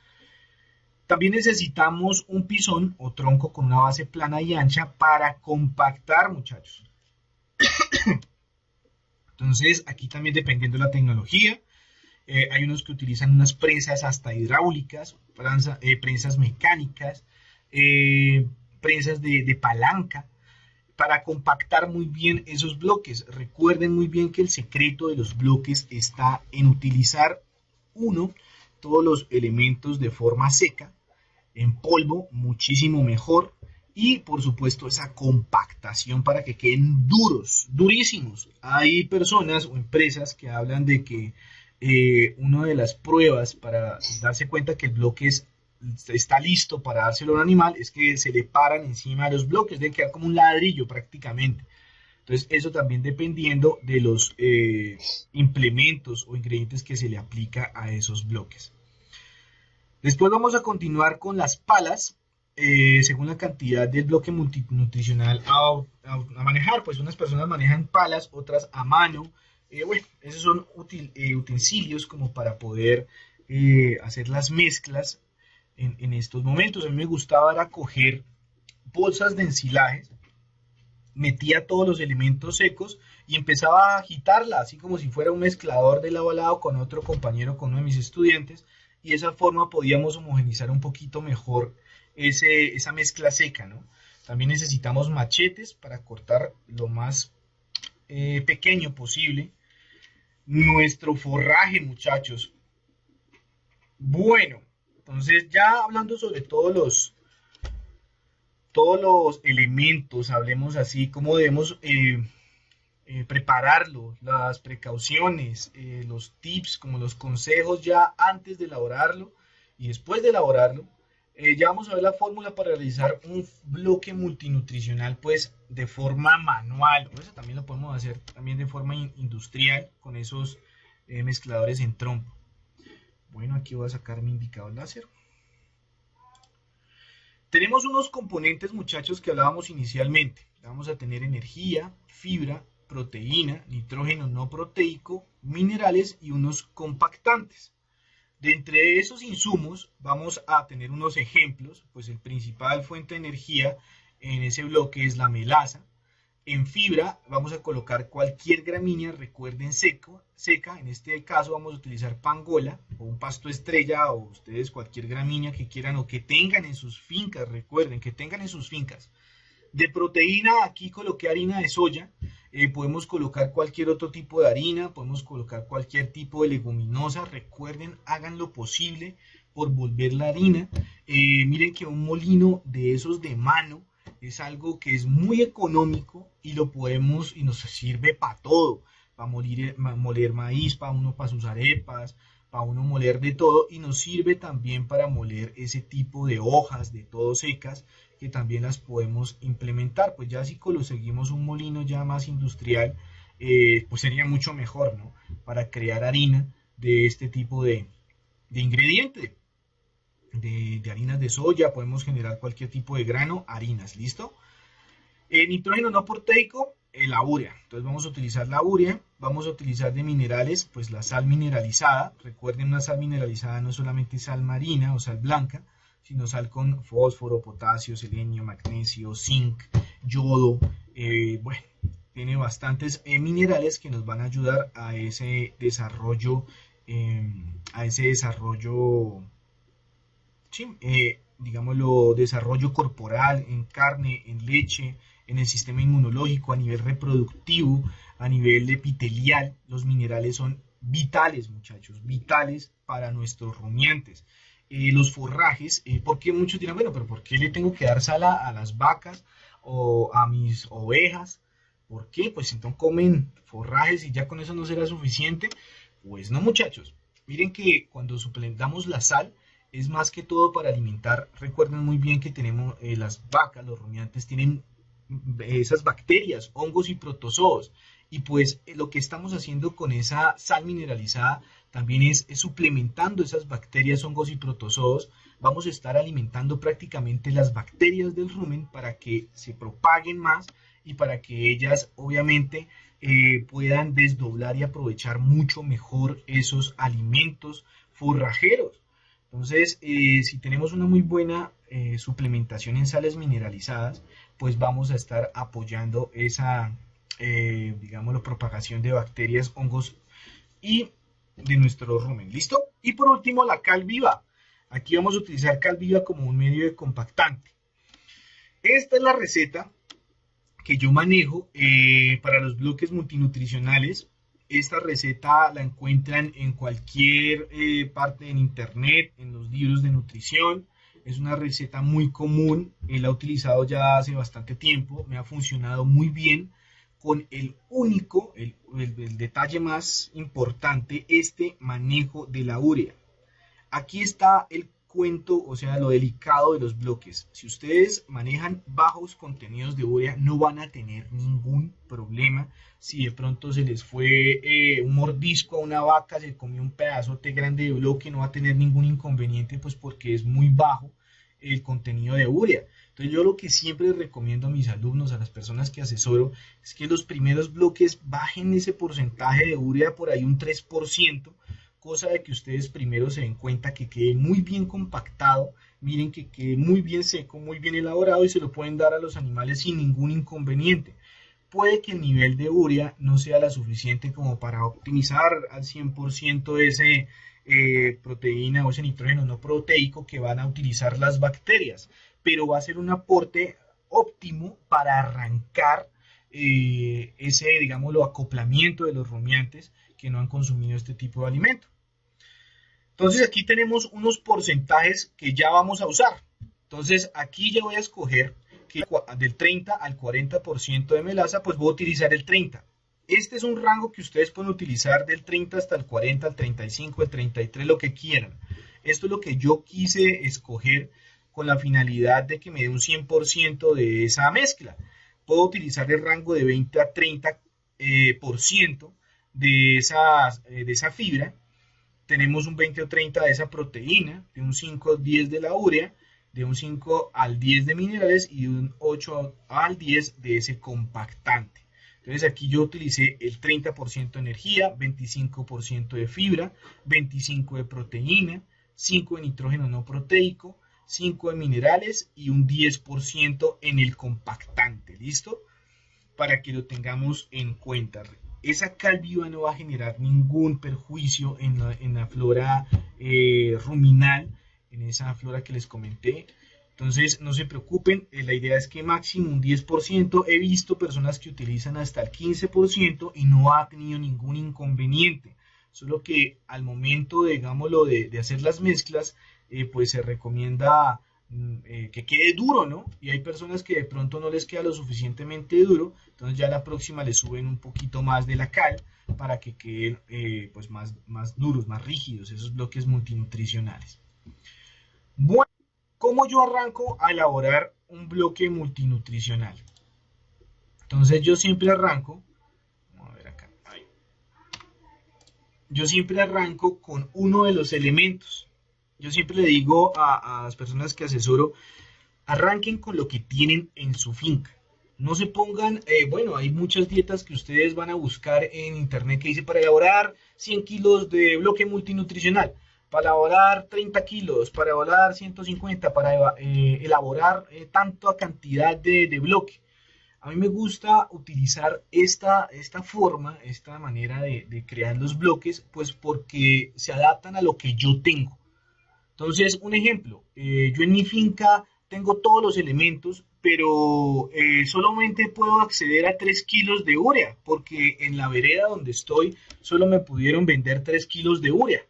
También necesitamos un pisón o tronco con una base plana y ancha para compactar, muchachos. Entonces, aquí también dependiendo de la tecnología, hay unos que utilizan unas prensas hasta hidráulicas, prensas mecánicas, prensas de palanca, para compactar muy bien esos bloques. Recuerden muy bien que el secreto de los bloques está en utilizar, todos los elementos de forma seca, en polvo, muchísimo mejor, y por supuesto esa compactación para que queden duros, durísimos. Hay personas o empresas que hablan de que una de las pruebas para darse cuenta que el bloque está listo para dárselo a un animal es que se le paran encima de los bloques, debe quedar como un ladrillo prácticamente. Entonces eso también dependiendo de los implementos o ingredientes que se le aplica a esos bloques. Después vamos a continuar con las palas, según la cantidad del bloque multinutricional a manejar. Pues unas personas manejan palas, otras a mano. Bueno, esos son utensilios como para poder hacer las mezclas en estos momentos. A mí me gustaba era coger bolsas de ensilajes, metía todos los elementos secos y empezaba a agitarla, así como si fuera un mezclador de lado a lado con otro compañero, con uno de mis estudiantes, y de esa forma podíamos homogenizar un poquito mejor esa mezcla seca, ¿no? También necesitamos machetes para cortar lo más pequeño posible nuestro forraje, muchachos. Bueno, entonces ya hablando sobre todos los elementos, hablemos así, cómo debemos prepararlo, las precauciones, los tips, como los consejos ya antes de elaborarlo y después de elaborarlo. Ya vamos a ver la fórmula para realizar un bloque multinutricional pues de forma manual. Eso también lo podemos hacer también de forma industrial con esos mezcladores en trompo. Bueno, aquí voy a sacar mi indicador láser. Tenemos unos componentes, muchachos, que hablábamos inicialmente. Vamos a tener energía, fibra, proteína, nitrógeno no proteico, minerales y unos compactantes. De entre esos insumos vamos a tener unos ejemplos, pues el principal fuente de energía en ese bloque es la melaza. En fibra vamos a colocar cualquier gramínea, recuerden seca, en este caso vamos a utilizar pangola o un pasto estrella, o ustedes cualquier gramínea que quieran o que tengan en sus fincas, recuerden que tengan en sus fincas. De proteína aquí coloqué harina de soya, podemos colocar cualquier otro tipo de harina, podemos colocar cualquier tipo de leguminosa, recuerden, hagan lo posible por volver la harina. Miren que un molino de esos de mano es algo que es muy económico y lo podemos y nos sirve para todo, para moler maíz, para sus arepas, para uno moler de todo, y nos sirve también para moler ese tipo de hojas de todo secas que también las podemos implementar. Pues ya si conseguimos un molino ya más industrial, pues sería mucho mejor, ¿no? Para crear harina de este tipo de ingrediente. De harinas de soya, podemos generar cualquier tipo de grano, harinas, ¿listo? Nitrógeno no proteico, la urea. Entonces vamos a utilizar la urea, vamos a utilizar de minerales, pues la sal mineralizada. Recuerden, una sal mineralizada no solamente sal marina o sal blanca, sino sal con fósforo, potasio, selenio, magnesio, zinc, yodo. Bueno, tiene bastantes minerales que nos van a ayudar a ese desarrollo, sí, digámoslo, desarrollo corporal, en carne, en leche, en el sistema inmunológico, a nivel reproductivo, a nivel epitelial. Los minerales son vitales, muchachos, vitales para nuestros rumiantes. Los forrajes, porque muchos dirán, bueno, pero ¿por qué le tengo que dar sal a las vacas o a mis ovejas? ¿Por qué? Pues entonces comen forrajes y ya con eso no será suficiente. Pues no, muchachos. Miren que cuando suplementamos la sal, es más que todo para alimentar. Recuerden muy bien que tenemos las vacas, los rumiantes tienen esas bacterias, hongos y protozoos. Y pues lo que estamos haciendo con esa sal mineralizada también es suplementando esas bacterias, hongos y protozoos. Vamos a estar alimentando prácticamente las bacterias del rumen para que se propaguen más y para que ellas obviamente puedan desdoblar y aprovechar mucho mejor esos alimentos forrajeros. Entonces, si tenemos una muy buena suplementación en sales mineralizadas, pues vamos a estar apoyando esa, digámoslo, propagación de bacterias, hongos y de nuestro rumen. ¿Listo? Y por último, la cal viva. Aquí vamos a utilizar cal viva como un medio de compactante. Esta es la receta que yo manejo para los bloques multinutricionales. Esta receta la encuentran en cualquier parte en internet, en los libros de nutrición. Es una receta muy común, la he utilizado ya hace bastante tiempo, me ha funcionado muy bien, con el único, el detalle más importante, este manejo de la urea. Aquí está el cuento, o sea, lo delicado de los bloques. Si ustedes manejan bajos contenidos de urea, no van a tener ningún problema. Si de pronto se les fue un mordisco a una vaca, se comió un pedazote grande de bloque, no va a tener ningún inconveniente, pues porque es muy bajo el contenido de urea. Entonces yo lo que siempre recomiendo a mis alumnos, a las personas que asesoro, es que los primeros bloques bajen ese porcentaje de urea por ahí un 3%, cosa de que ustedes primero se den cuenta que quede muy bien compactado, miren que quede muy bien seco, muy bien elaborado y se lo pueden dar a los animales sin ningún inconveniente. Puede que el nivel de urea no sea la suficiente como para optimizar al 100% ese proteína o ese nitrógeno no proteico que van a utilizar las bacterias, pero va a ser un aporte óptimo para arrancar ese, digámoslo, acoplamiento de los rumiantes que no han consumido este tipo de alimento. Entonces aquí tenemos unos porcentajes que ya vamos a usar. Entonces aquí ya voy a escoger que del 30 al 40% de melaza, pues voy a utilizar el 30. Este es un rango que ustedes pueden utilizar del 30 hasta el 40, al 35, al 33, lo que quieran. Esto es lo que yo quise escoger con la finalidad de que me dé un 100% de esa mezcla. Puedo utilizar el rango de 20 a 30% de esa fibra. Tenemos un 20 o 30 de esa proteína, de un 5 al 10 de la urea, de un 5 al 10 de minerales y de un 8 al 10 de ese compactante. Entonces aquí yo utilicé el 30% de energía, 25% de fibra, 25% de proteína, 5% de nitrógeno no proteico, 5% de minerales y un 10% en el compactante. ¿Listo? Para que lo tengamos en cuenta. Esa cal viva no va a generar ningún perjuicio en la flora ruminal, en esa flora que les comenté. Entonces no se preocupen, la idea es que máximo un 10%. He visto personas que utilizan hasta el 15% y no ha tenido ningún inconveniente. Solo que al momento, digámoslo, de hacer las mezclas, pues se recomienda que quede duro, ¿no? Y hay personas que de pronto no les queda lo suficientemente duro, entonces ya la próxima le suben un poquito más de la cal para que queden pues más duros, más rígidos, esos bloques multinutricionales. Bueno, ¿cómo yo arranco a elaborar un bloque multinutricional? Entonces yo siempre arranco, vamos a ver acá, ahí. Yo siempre arranco con uno de los elementos. Yo siempre le digo a las personas que asesoro, arranquen con lo que tienen en su finca. No se pongan, bueno, hay muchas dietas que ustedes van a buscar en internet que dice para elaborar 100 kilos de bloque multinutricional, para elaborar 30 kilos, para elaborar 150, para elaborar tanta cantidad de bloque. A mí me gusta utilizar esta forma, esta manera de crear los bloques, pues porque se adaptan a lo que yo tengo. Entonces, un ejemplo, yo en mi finca tengo todos los elementos, pero solamente puedo acceder a 3 kilos de urea, porque en la vereda donde estoy solo me pudieron vender 3 kilos de urea.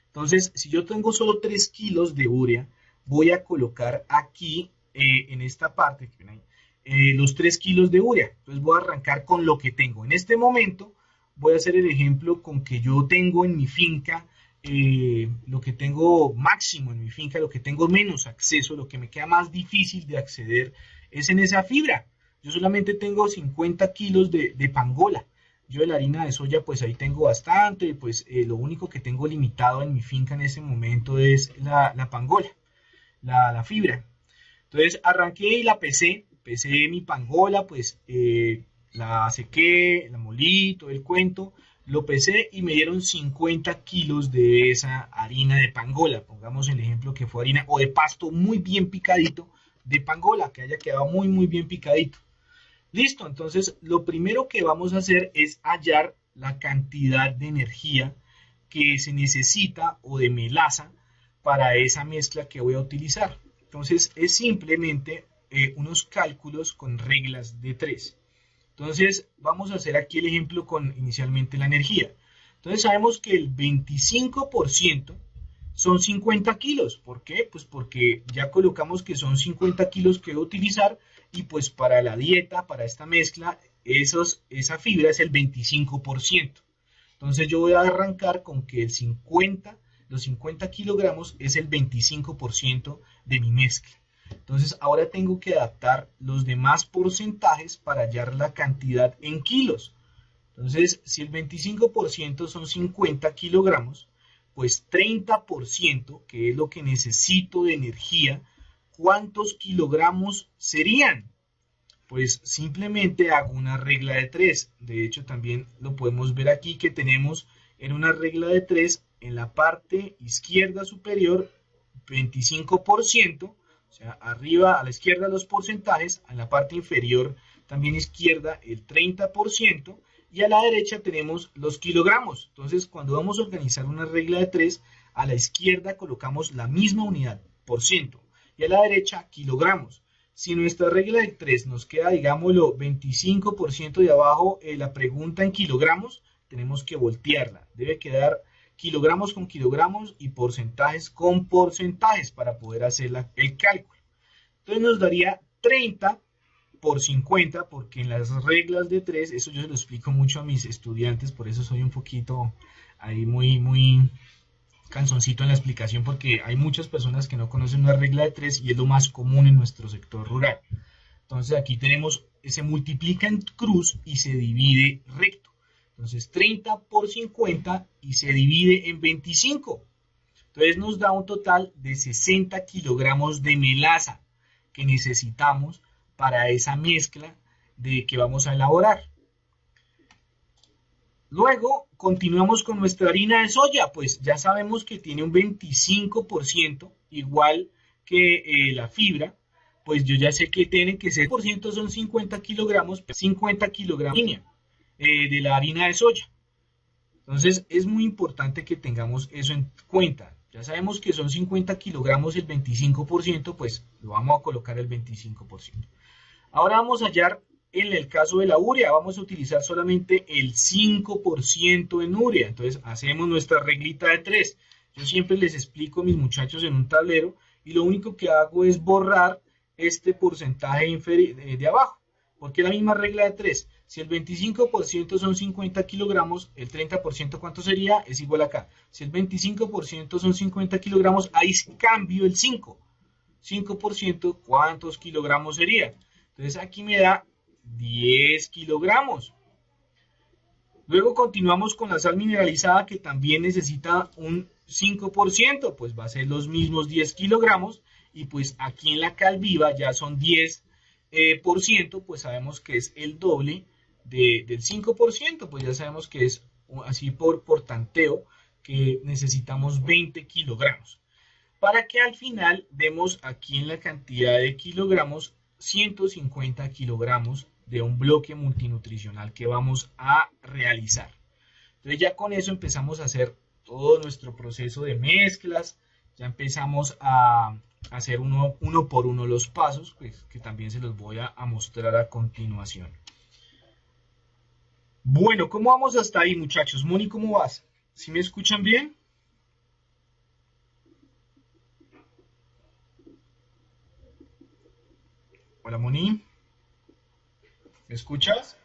Entonces, si yo tengo solo 3 kilos de urea, voy a colocar aquí, en esta parte, que ven ahí, los 3 kilos de urea. Entonces voy a arrancar con lo que tengo. En este momento voy a hacer el ejemplo con que yo tengo en mi finca, lo que tengo máximo en mi finca, lo que tengo menos acceso, lo que me queda más difícil de acceder es en esa fibra. Yo solamente tengo 50 kilos de pangola. Yo de la harina de soya pues ahí tengo bastante, pues lo único que tengo limitado en mi finca en ese momento es la pangola, la fibra. Entonces arranqué y la pesé mi pangola, pues la sequé, la molí, todo el cuento, lo pesé y me dieron 50 kilos de esa harina de pangola. Pongamos el ejemplo que fue harina o de pasto muy bien picadito de pangola, que haya quedado muy bien picadito. Listo, entonces lo primero que vamos a hacer es hallar la cantidad de energía que se necesita o de melaza para esa mezcla que voy a utilizar. Entonces es simplemente unos cálculos con reglas de 3. Entonces vamos a hacer aquí el ejemplo con inicialmente la energía. Entonces sabemos que el 25% son 50 kilos. ¿Por qué? Pues porque ya colocamos que son 50 kilos que voy a utilizar y pues para la dieta, para esta mezcla, esa fibra es el 25%. Entonces yo voy a arrancar con que los 50 kilogramos es el 25% de mi mezcla. Entonces ahora tengo que adaptar los demás porcentajes para hallar la cantidad en kilos. Entonces si el 25% son 50 kilogramos, pues 30%, que es lo que necesito de energía, ¿cuántos kilogramos serían? Pues simplemente hago una regla de 3. De hecho, también lo podemos ver aquí que tenemos en una regla de 3 en la parte izquierda superior 25%, o sea, arriba a la izquierda los porcentajes, en la parte inferior también izquierda el 30%, y a la derecha tenemos los kilogramos. Entonces, cuando vamos a organizar una regla de 3, a la izquierda colocamos la misma unidad, por ciento, y a la derecha kilogramos. Si nuestra regla de 3 nos queda, digámoslo, 25% de abajo, la pregunta en kilogramos, tenemos que voltearla. Debe quedar kilogramos con kilogramos y porcentajes con porcentajes para poder hacer el cálculo. Entonces nos daría 30 por 50, porque en las reglas de 3, eso yo se lo explico mucho a mis estudiantes, por eso soy un poquito ahí muy canzoncito en la explicación, porque hay muchas personas que no conocen una regla de 3 y es lo más común en nuestro sector rural. Entonces aquí tenemos, se multiplica en cruz y se divide recto. Entonces 30 por 50 y se divide en 25. Entonces nos da un total de 60 kilogramos de melaza que necesitamos para esa mezcla que vamos a elaborar. Luego continuamos con nuestra harina de soya, pues ya sabemos que tiene un 25%, igual que la fibra, pues yo ya sé que tiene que ser, por ciento son 50 kilogramos, 50 kilogramos de la harina de soya. Entonces es muy importante que tengamos eso en cuenta. Ya sabemos que son 50 kilogramos el 25%, pues lo vamos a colocar el 25%. Ahora vamos a hallar, en el caso de la urea, vamos a utilizar solamente el 5% en urea. Entonces hacemos nuestra reglita de 3. Yo siempre les explico a mis muchachos en un tablero y lo único que hago es borrar este porcentaje de abajo. Porque es la misma regla de 3. Si el 25% son 50 kilogramos, el 30% ¿cuánto sería? Es igual acá. Si el 25% son 50 kilogramos, ahí cambio el 5. 5%, ¿cuántos kilogramos sería? Entonces aquí me da 10 kilogramos. Luego continuamos con la sal mineralizada que también necesita un 5%, pues va a ser los mismos 10 kilogramos. Y pues aquí en la cal viva ya son 10 por ciento, pues sabemos que es el doble del 5%, pues ya sabemos que es así por tanteo, que necesitamos 20 kilogramos. Para que al final demos aquí en la cantidad de kilogramos 150 kilogramos de un bloque multinutricional que vamos a realizar. Entonces ya con eso empezamos a hacer todo nuestro proceso de mezclas, ya empezamos a hacer uno por uno los pasos, pues, que también se los voy a mostrar a continuación. Bueno, ¿cómo vamos hasta ahí, muchachos? Moni, ¿cómo vas? ¿Sí me escuchan bien? Hola, Moni, ¿me escuchas?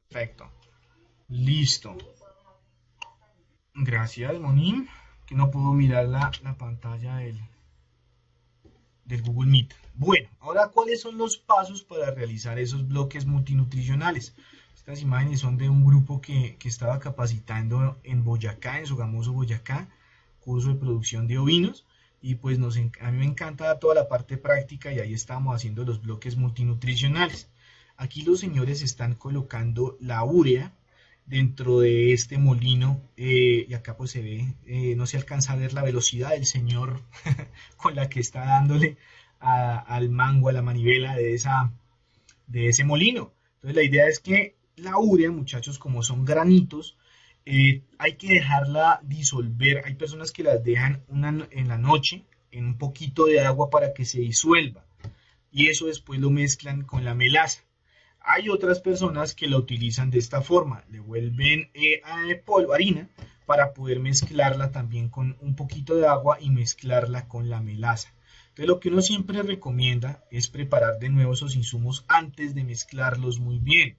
Perfecto, listo. Gracias, Moni, que no puedo mirar la pantalla del Google Meet. Bueno, ahora, ¿cuáles son los pasos para realizar esos bloques multinutricionales? Estas imágenes son de un grupo que estaba capacitando en Boyacá, en Sogamoso, Boyacá, curso de producción de ovinos, y pues a mí me encanta toda la parte práctica y ahí estamos haciendo los bloques multinutricionales. Aquí los señores están colocando la urea dentro de este molino y acá pues se ve, no se alcanza a ver la velocidad del señor con la que está dándole al mango, a la manivela de ese molino. Entonces la idea es que la urea, muchachos, como son granitos, hay que dejarla disolver. Hay personas que las dejan en la noche en un poquito de agua para que se disuelva y eso después lo mezclan con la melaza. Hay otras personas que lo utilizan de esta forma, le vuelven polvo, harina, para poder mezclarla también con un poquito de agua y mezclarla con la melaza. Entonces lo que uno siempre recomienda es preparar de nuevo esos insumos antes de mezclarlos muy bien.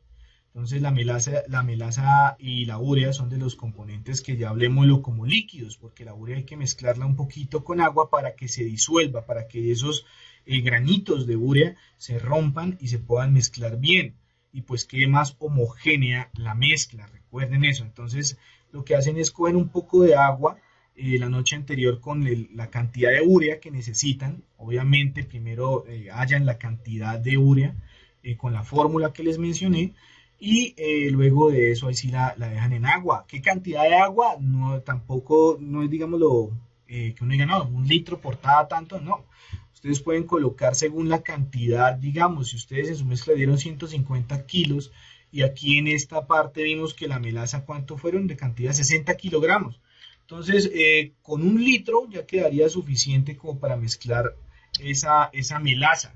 Entonces la melaza y la urea son de los componentes que ya hablemoslo como líquidos, porque la urea hay que mezclarla un poquito con agua para que se disuelva, para que esos granitos de urea se rompan y se puedan mezclar bien y pues quede más homogénea la mezcla, recuerden eso. Entonces lo que hacen es coger un poco de agua la noche anterior con la cantidad de urea que necesitan. Obviamente primero hallan la cantidad de urea con la fórmula que les mencioné y luego de eso ahí sí la dejan en agua. ¿Qué cantidad de agua? No, tampoco, no es digámoslo que uno diga, no, 1 litro por cada tanto, no. Ustedes pueden colocar según la cantidad, digamos, si ustedes en su mezcla dieron 150 kilos y aquí en esta parte vimos que la melaza, ¿cuánto fueron? De cantidad 60 kilogramos. Entonces, con 1 litro ya quedaría suficiente como para mezclar esa melaza.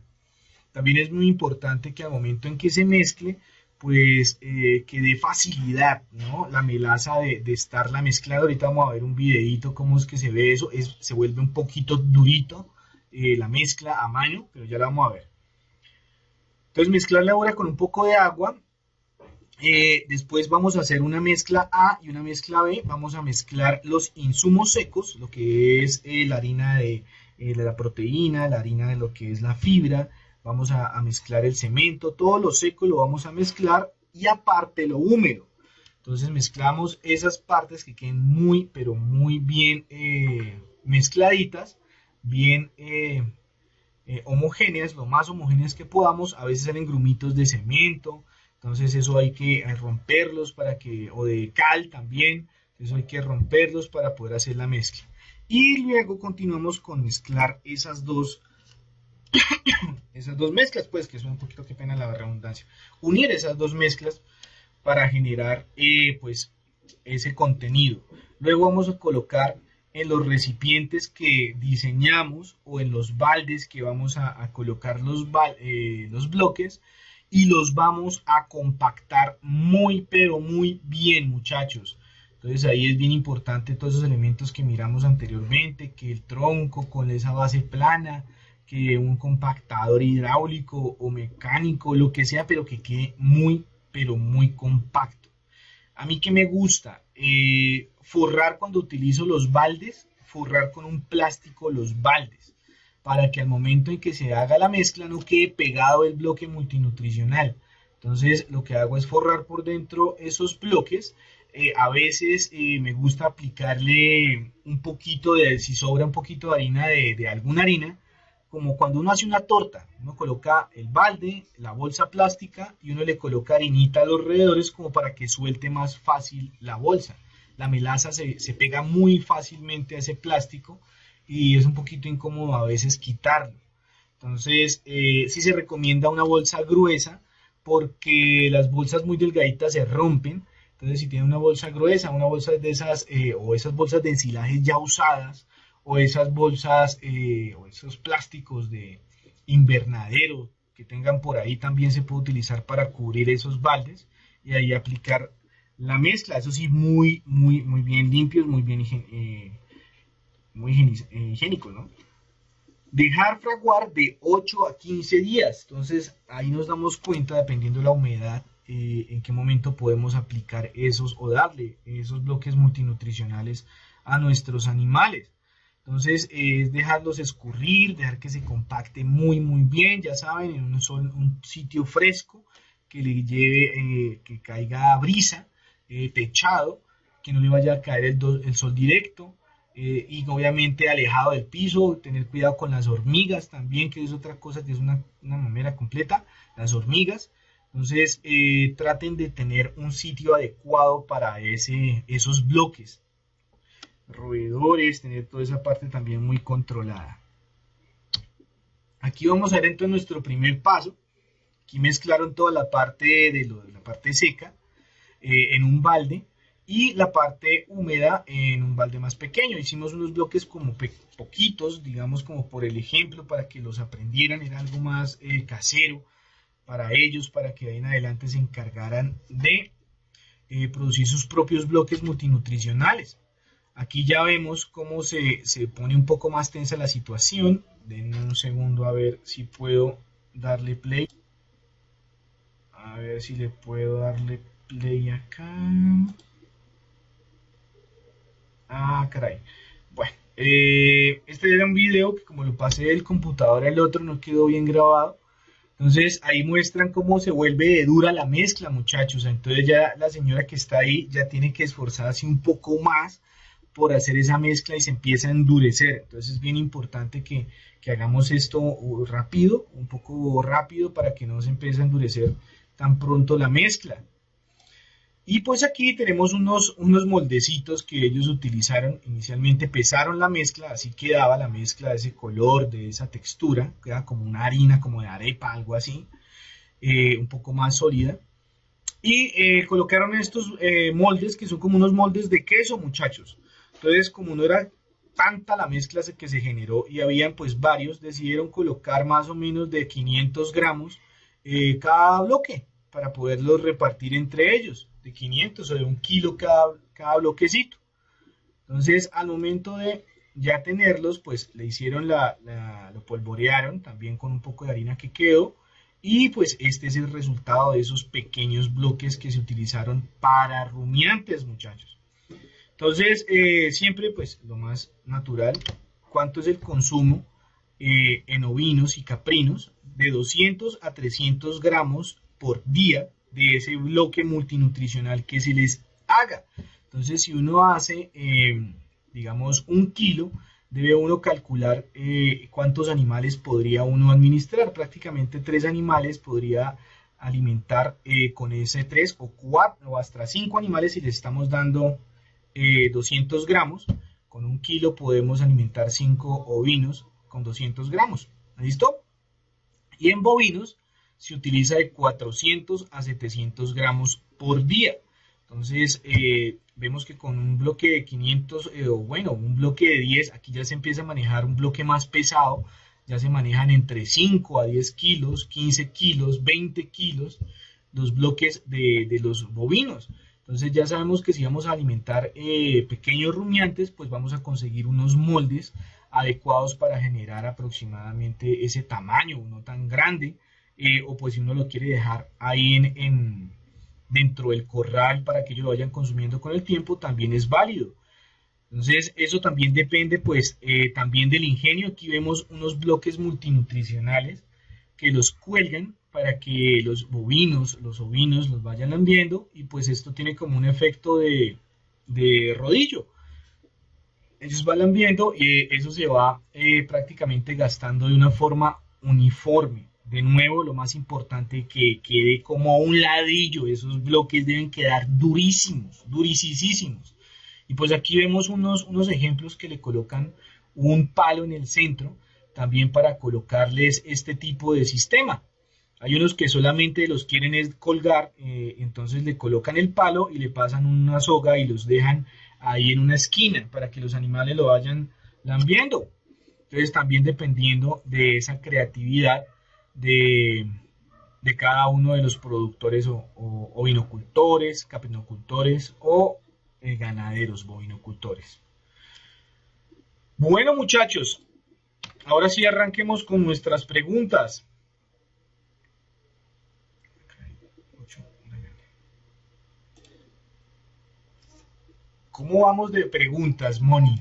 También es muy importante que al momento en que se mezcle, pues que dé facilidad, ¿no? La melaza de estarla mezclada. Ahorita vamos a ver un videito cómo es que se ve eso. Se vuelve un poquito durito la mezcla a mano, pero ya la vamos a ver. Entonces mezclarla ahora con un poco de agua. Después vamos a hacer una mezcla A y una mezcla B. Vamos a mezclar los insumos secos, lo que es la harina de la proteína, la harina de lo que es la fibra. Vamos a mezclar el cemento, todo lo seco lo vamos a mezclar y aparte lo húmedo. Entonces mezclamos esas partes que queden muy, pero muy bien mezcladitas, bien homogéneas, lo más homogéneas que podamos. A veces salen grumitos de cemento, entonces eso hay que romperlos para que, o de cal también, eso hay que romperlos para poder hacer la mezcla. Y luego continuamos con mezclar esas dos mezclas, pues que es un poquito, qué pena la redundancia, unir esas dos mezclas para generar pues ese contenido. Luego vamos a colocar en los recipientes que diseñamos o en los baldes que vamos a colocar los bloques y los vamos a compactar muy pero muy bien, muchachos. Entonces ahí es bien importante todos esos elementos que miramos anteriormente, que el tronco con esa base plana, que un compactador hidráulico o mecánico, lo que sea, pero que quede muy, pero muy compacto. A mí que me gusta forrar cuando utilizo los baldes, forrar con un plástico los baldes, para que al momento en que se haga la mezcla no quede pegado el bloque multinutricional. Entonces lo que hago es forrar por dentro esos bloques. A veces me gusta aplicarle un poquito si sobra un poquito de harina de alguna harina, como cuando uno hace una torta, uno coloca el balde, la bolsa plástica y uno le coloca harinita a los alrededores como para que suelte más fácil la bolsa. La melaza se pega muy fácilmente a ese plástico y es un poquito incómodo a veces quitarlo. Entonces, sí se recomienda una bolsa gruesa porque las bolsas muy delgaditas se rompen. Entonces, si tiene una bolsa gruesa, una bolsa de esas, o esas bolsas de ensilaje ya usadas, o esas bolsas, o esos plásticos de invernadero que tengan por ahí, también se puede utilizar para cubrir esos baldes y ahí aplicar la mezcla. Eso sí, muy bien limpios, muy bien higiénicos, ¿no? Dejar fraguar de 8 a 15 días. Entonces ahí nos damos cuenta, dependiendo de la humedad, en qué momento podemos aplicar esos o darle esos bloques multinutricionales a nuestros animales. Entonces es dejarlos escurrir, dejar que se compacte muy bien, ya saben, en un sitio fresco, que le lleve, que caiga brisa, techado, que no le vaya a caer el sol directo. Y obviamente alejado del piso, tener cuidado con las hormigas también, que es otra cosa que es una mamera completa, las hormigas. Entonces traten de tener un sitio adecuado para esos bloques, roedores, tener toda esa parte también muy controlada. Aquí vamos a ver entonces nuestro primer paso. Aquí mezclaron toda la parte de la parte seca en un balde y la parte húmeda en un balde más pequeño. Hicimos unos bloques como poquitos, digamos, como por el ejemplo, para que los aprendieran. Era algo más casero para ellos, para que ahí en adelante se encargaran de producir sus propios bloques multinutricionales. Aquí ya vemos cómo se pone un poco más tensa la situación. Denme un segundo a ver si puedo darle play. A ver si le puedo darle play acá. Ah, caray. Bueno, este era un video que, como lo pasé del computador al otro, no quedó bien grabado. Entonces ahí muestran cómo se vuelve de dura la mezcla, muchachos. Entonces ya la señora que está ahí ya tiene que esforzarse un poco más por hacer esa mezcla y se empieza a endurecer. Entonces es bien importante que hagamos esto rápido, un poco rápido, para que no se empiece a endurecer tan pronto la mezcla. Y pues aquí tenemos unos moldecitos que ellos utilizaron. Inicialmente pesaron la mezcla, así quedaba la mezcla de ese color, de esa textura, queda como una harina, como de arepa, algo así, un poco más sólida. Y colocaron estos moldes, que son como unos moldes de queso, muchachos. Entonces, como no era tanta la mezcla que se generó y habían pues varios, decidieron colocar más o menos de 500 gramos cada bloque, para poderlos repartir entre ellos, de 500 o de 1 kilo cada bloquecito. Entonces, al momento de ya tenerlos, pues le hicieron lo polvorearon también con un poco de harina que quedó, y pues este es el resultado de esos pequeños bloques que se utilizaron para rumiantes, muchachos. Entonces, siempre pues lo más natural, ¿cuánto es el consumo en ovinos y caprinos? De 200 a 300 gramos por día de ese bloque multinutricional que se les haga. Entonces, si uno hace, digamos, 1 kilo, debe uno calcular cuántos animales podría uno administrar. Prácticamente 3 animales podría alimentar con ese 3 o 4 o hasta 5 animales si les estamos dando 200 gramos. Con 1 kilo podemos alimentar 5 ovinos con 200 gramos. ¿Listo? Y en bovinos se utiliza de 400 a 700 gramos por día. Entonces, vemos que con un bloque de 500, un bloque de 10, aquí ya se empieza a manejar un bloque más pesado. Ya se manejan entre 5 a 10 kilos, 15 kilos, 20 kilos, los bloques de los bovinos. Entonces ya sabemos que si vamos a alimentar pequeños rumiantes, pues vamos a conseguir unos moldes adecuados para generar aproximadamente ese tamaño, no tan grande, o pues si uno lo quiere dejar ahí dentro del corral para que ellos lo vayan consumiendo con el tiempo, también es válido. Entonces eso también depende pues también del ingenio. Aquí vemos unos bloques multinutricionales que los cuelgan para que los ovinos los vayan lambiendo, y pues esto tiene como un efecto de rodillo. ellos van viendo y eso se va prácticamente gastando de una forma uniforme. De nuevo, lo más importante que quede como un ladrillo, esos bloques deben quedar durísimos, durisísimos. Y pues aquí vemos unos ejemplos que le colocan un palo en el centro, también para colocarles este tipo de sistema. Hay unos que solamente los quieren es colgar, entonces le colocan el palo y le pasan una soga y los dejan ahí en una esquina para que los animales lo vayan lambiendo. Entonces también dependiendo de esa creatividad de, de cada uno de los productores o ovinocultores, capinocultores o ganaderos bovinocultores. Bueno muchachos, ahora sí arranquemos con nuestras preguntas. ¿Cómo vamos de preguntas, Moni?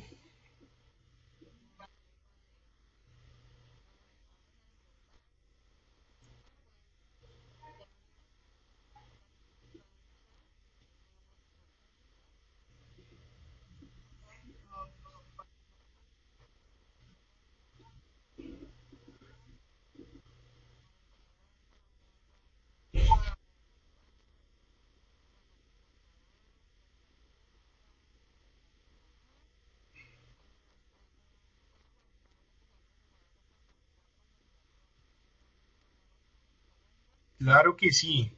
Claro que sí.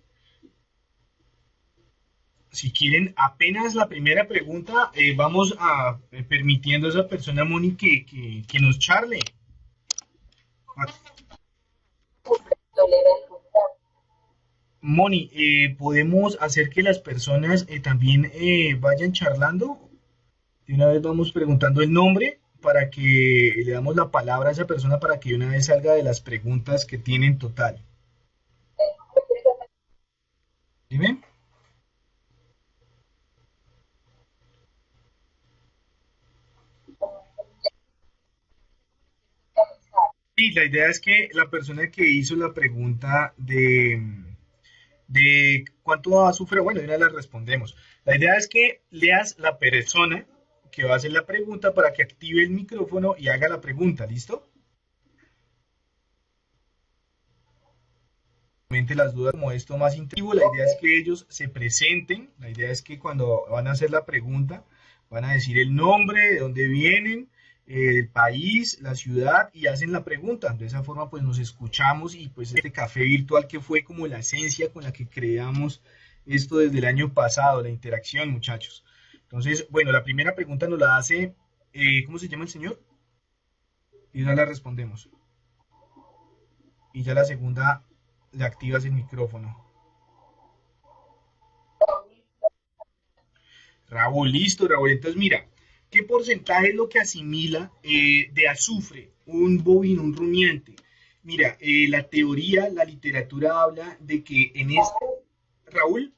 Si quieren, apenas la primera pregunta, vamos a permitiendo a esa persona, Moni, que nos charle. Moni, ¿podemos hacer que las personas también vayan charlando? De una vez vamos preguntando el nombre para que le damos la palabra a esa persona para que de una vez salga de las preguntas que tienen total. ¿Dime? Sí, la idea es que la persona que hizo la pregunta de cuánto sufre, bueno, de una la respondemos. La idea es que leas la persona que va a hacer la pregunta para que active el micrófono y haga la pregunta, ¿listo? Las dudas como esto más interactivo, la idea es que ellos se presenten, la idea es que cuando van a hacer la pregunta van a decir el nombre, de dónde vienen, el país, la ciudad y hacen la pregunta. De esa forma pues nos escuchamos y pues este café virtual que fue como la esencia con la que creamos esto desde el año pasado, la interacción muchachos. Entonces, bueno, la primera pregunta nos la hace, ¿cómo se llama el señor? Y ya la respondemos. Y ya la segunda le activas el micrófono. Raúl, listo, Raúl. Entonces, mira, ¿qué porcentaje es lo que asimila de azufre un bovino, un rumiante? Mira, la teoría, la literatura habla de que en este, Raúl,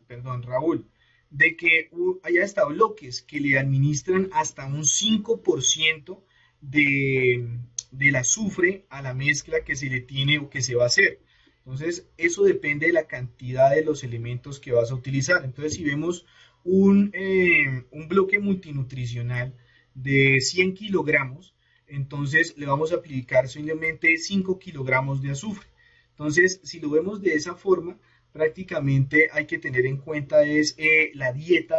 de que hay hasta bloques que le administran hasta un 5% del azufre a la mezcla que se le tiene o que se va a hacer. Entonces, eso depende de la cantidad de los elementos que vas a utilizar. Entonces, si vemos un bloque multinutricional de 100 kilogramos, entonces le vamos a aplicar simplemente 5 kilogramos de azufre. Entonces, si lo vemos de esa forma, prácticamente hay que tener en cuenta es la dieta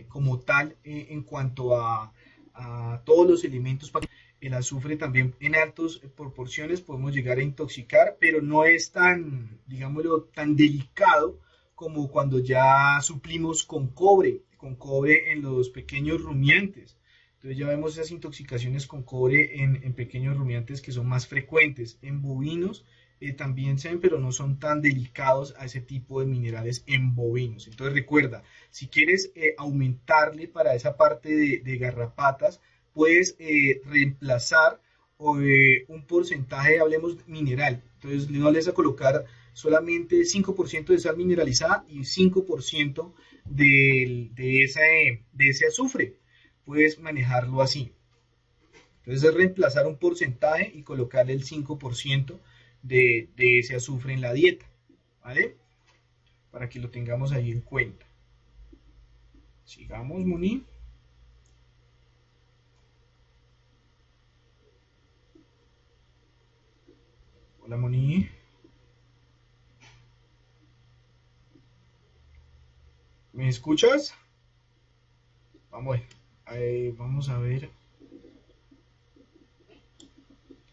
como tal en cuanto a todos los elementos. El azufre también en altas proporciones podemos llegar a intoxicar, pero no es tan, digámoslo, tan delicado como cuando ya suplimos con cobre en los pequeños rumiantes. Entonces ya vemos esas intoxicaciones con cobre en pequeños rumiantes que son más frecuentes. En bovinos también se ven, pero no son tan delicados a ese tipo de minerales en bovinos. Entonces recuerda, si quieres aumentarle para esa parte de garrapatas, puedes reemplazar un porcentaje, hablemos mineral. Entonces no le vas a colocar solamente 5% de sal mineralizada y 5% de ese azufre. Puedes manejarlo así. Entonces es reemplazar un porcentaje y colocarle el 5% de ese azufre en la dieta. ¿Vale? Para que lo tengamos ahí en cuenta. Sigamos, Moni. Hola, Moni. ¿Me escuchas? Vamos, vamos a ver.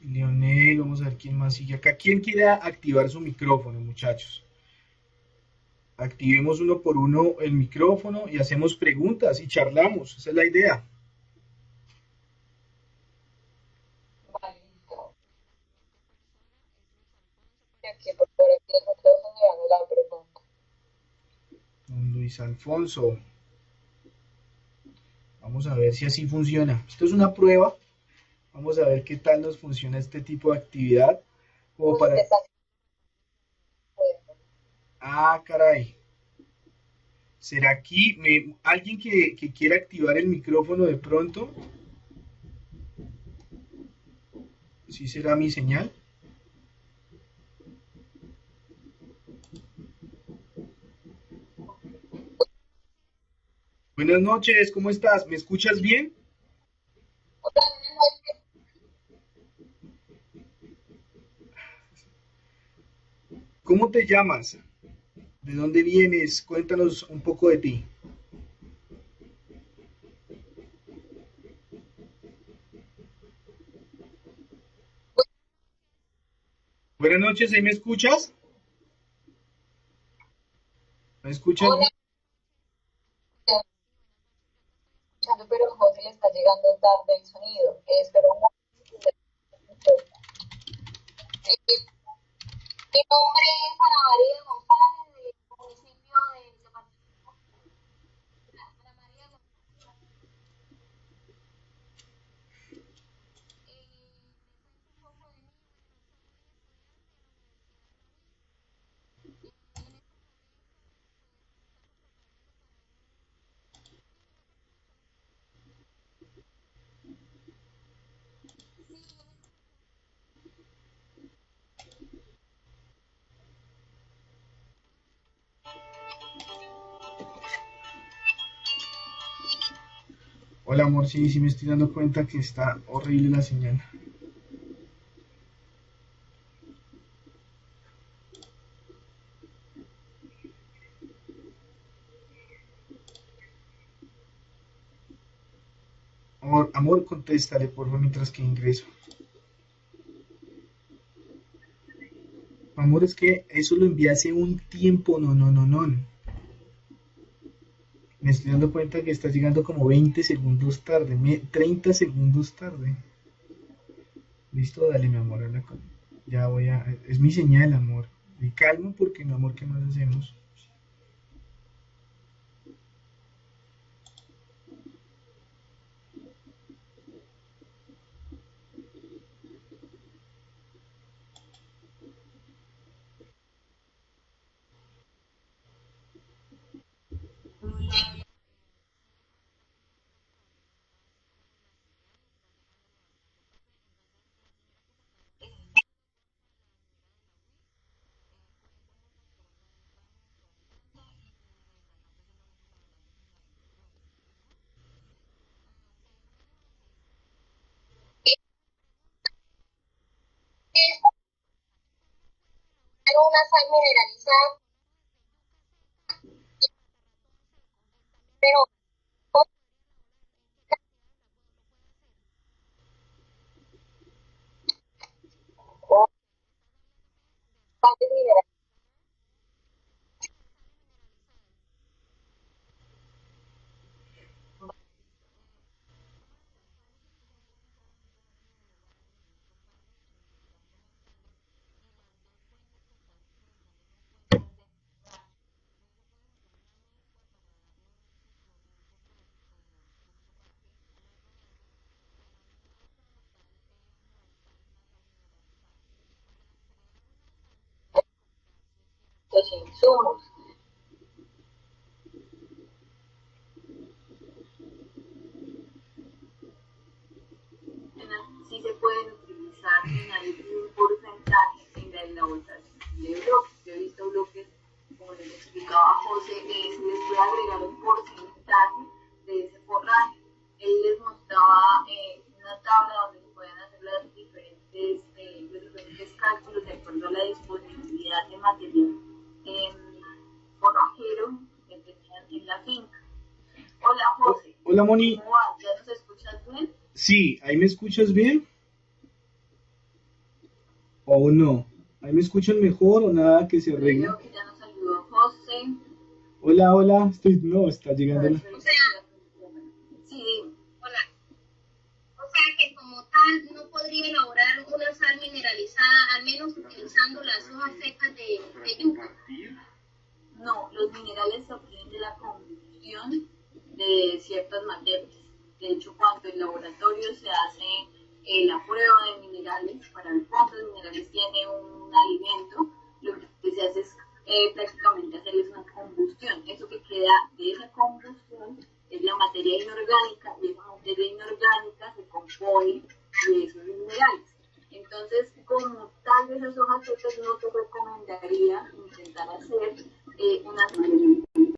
Leonel, vamos a ver quién más sigue acá. ¿Quién quiere activar su micrófono, muchachos? Activemos uno por uno el micrófono y hacemos preguntas y charlamos. Esa es la idea. Vale, listo. Aquí por aquí los micrófonos y hago la pregunta. Don Luis Alfonso. Vamos a ver si así funciona. Esto es una prueba. Vamos a ver qué tal nos funciona este tipo de actividad. Como Uy, para... te está haciendo. Ah, caray. ¿Será aquí alguien que quiera activar el micrófono de pronto? ¿Sí será mi señal? Buenas noches, ¿cómo estás? ¿Me escuchas bien? Hola, buenas noches. ¿Cómo te llamas? ¿De dónde vienes? Cuéntanos un poco de ti. Buenas noches, ¿ahí me escuchas? ¿Me escuchas Hola, bien? escuchando, pero José le está llegando tarde el sonido. Espera un momento. Mi nombre es Ana María González, del municipio de Ana María González. Un poco de mí. Hola, amor, sí, sí me estoy dando cuenta que está horrible la señal. Amor, contéstale, por favor, mientras que ingreso. Amor, es que eso lo envié hace un tiempo, no, no, no, no. Me estoy dando cuenta que está llegando como 20 segundos tarde, 30 segundos tarde. Listo, dale, mi amor. Ya voy a. Es mi señal, amor. Me calmo porque, mi amor, ¿qué más hacemos? Era una sal mineralizada, pero o sales mineralizadas. Los insumos. Sí se pueden utilizar en algún porcentaje en la elaboración de bloques. Yo he visto bloques, como les explicaba José, se les puede agregar un porcentaje de ese forraje. Él les mostraba una tabla donde se pueden hacer los diferentes cálculos del Hola, Moni. ¿Cómo va? ¿Ya nos escuchas bien? Sí, ¿ahí me escuchas bien? ¿O no? ¿Ahí me escuchan mejor o nada que se arregle? Creo que ya nos saludó José. Hola, hola, no, está A llegando ver la... si ahorita sí, Hola. O sea que como tal no podría elaborar una sal mineralizada, al menos utilizando las hojas secas de yuca. no, los minerales se obtienen de la combustión de ciertas materias. De hecho, cuando en laboratorio se hace la prueba de minerales para ver cuántos minerales tiene un alimento, lo que se hace es prácticamente hacerles una combustión. Eso que queda de esa combustión es la materia inorgánica y esa materia inorgánica se compone de esos minerales. Entonces, como tal de esas hojas secas, no te recomendaría intentar hacer una sal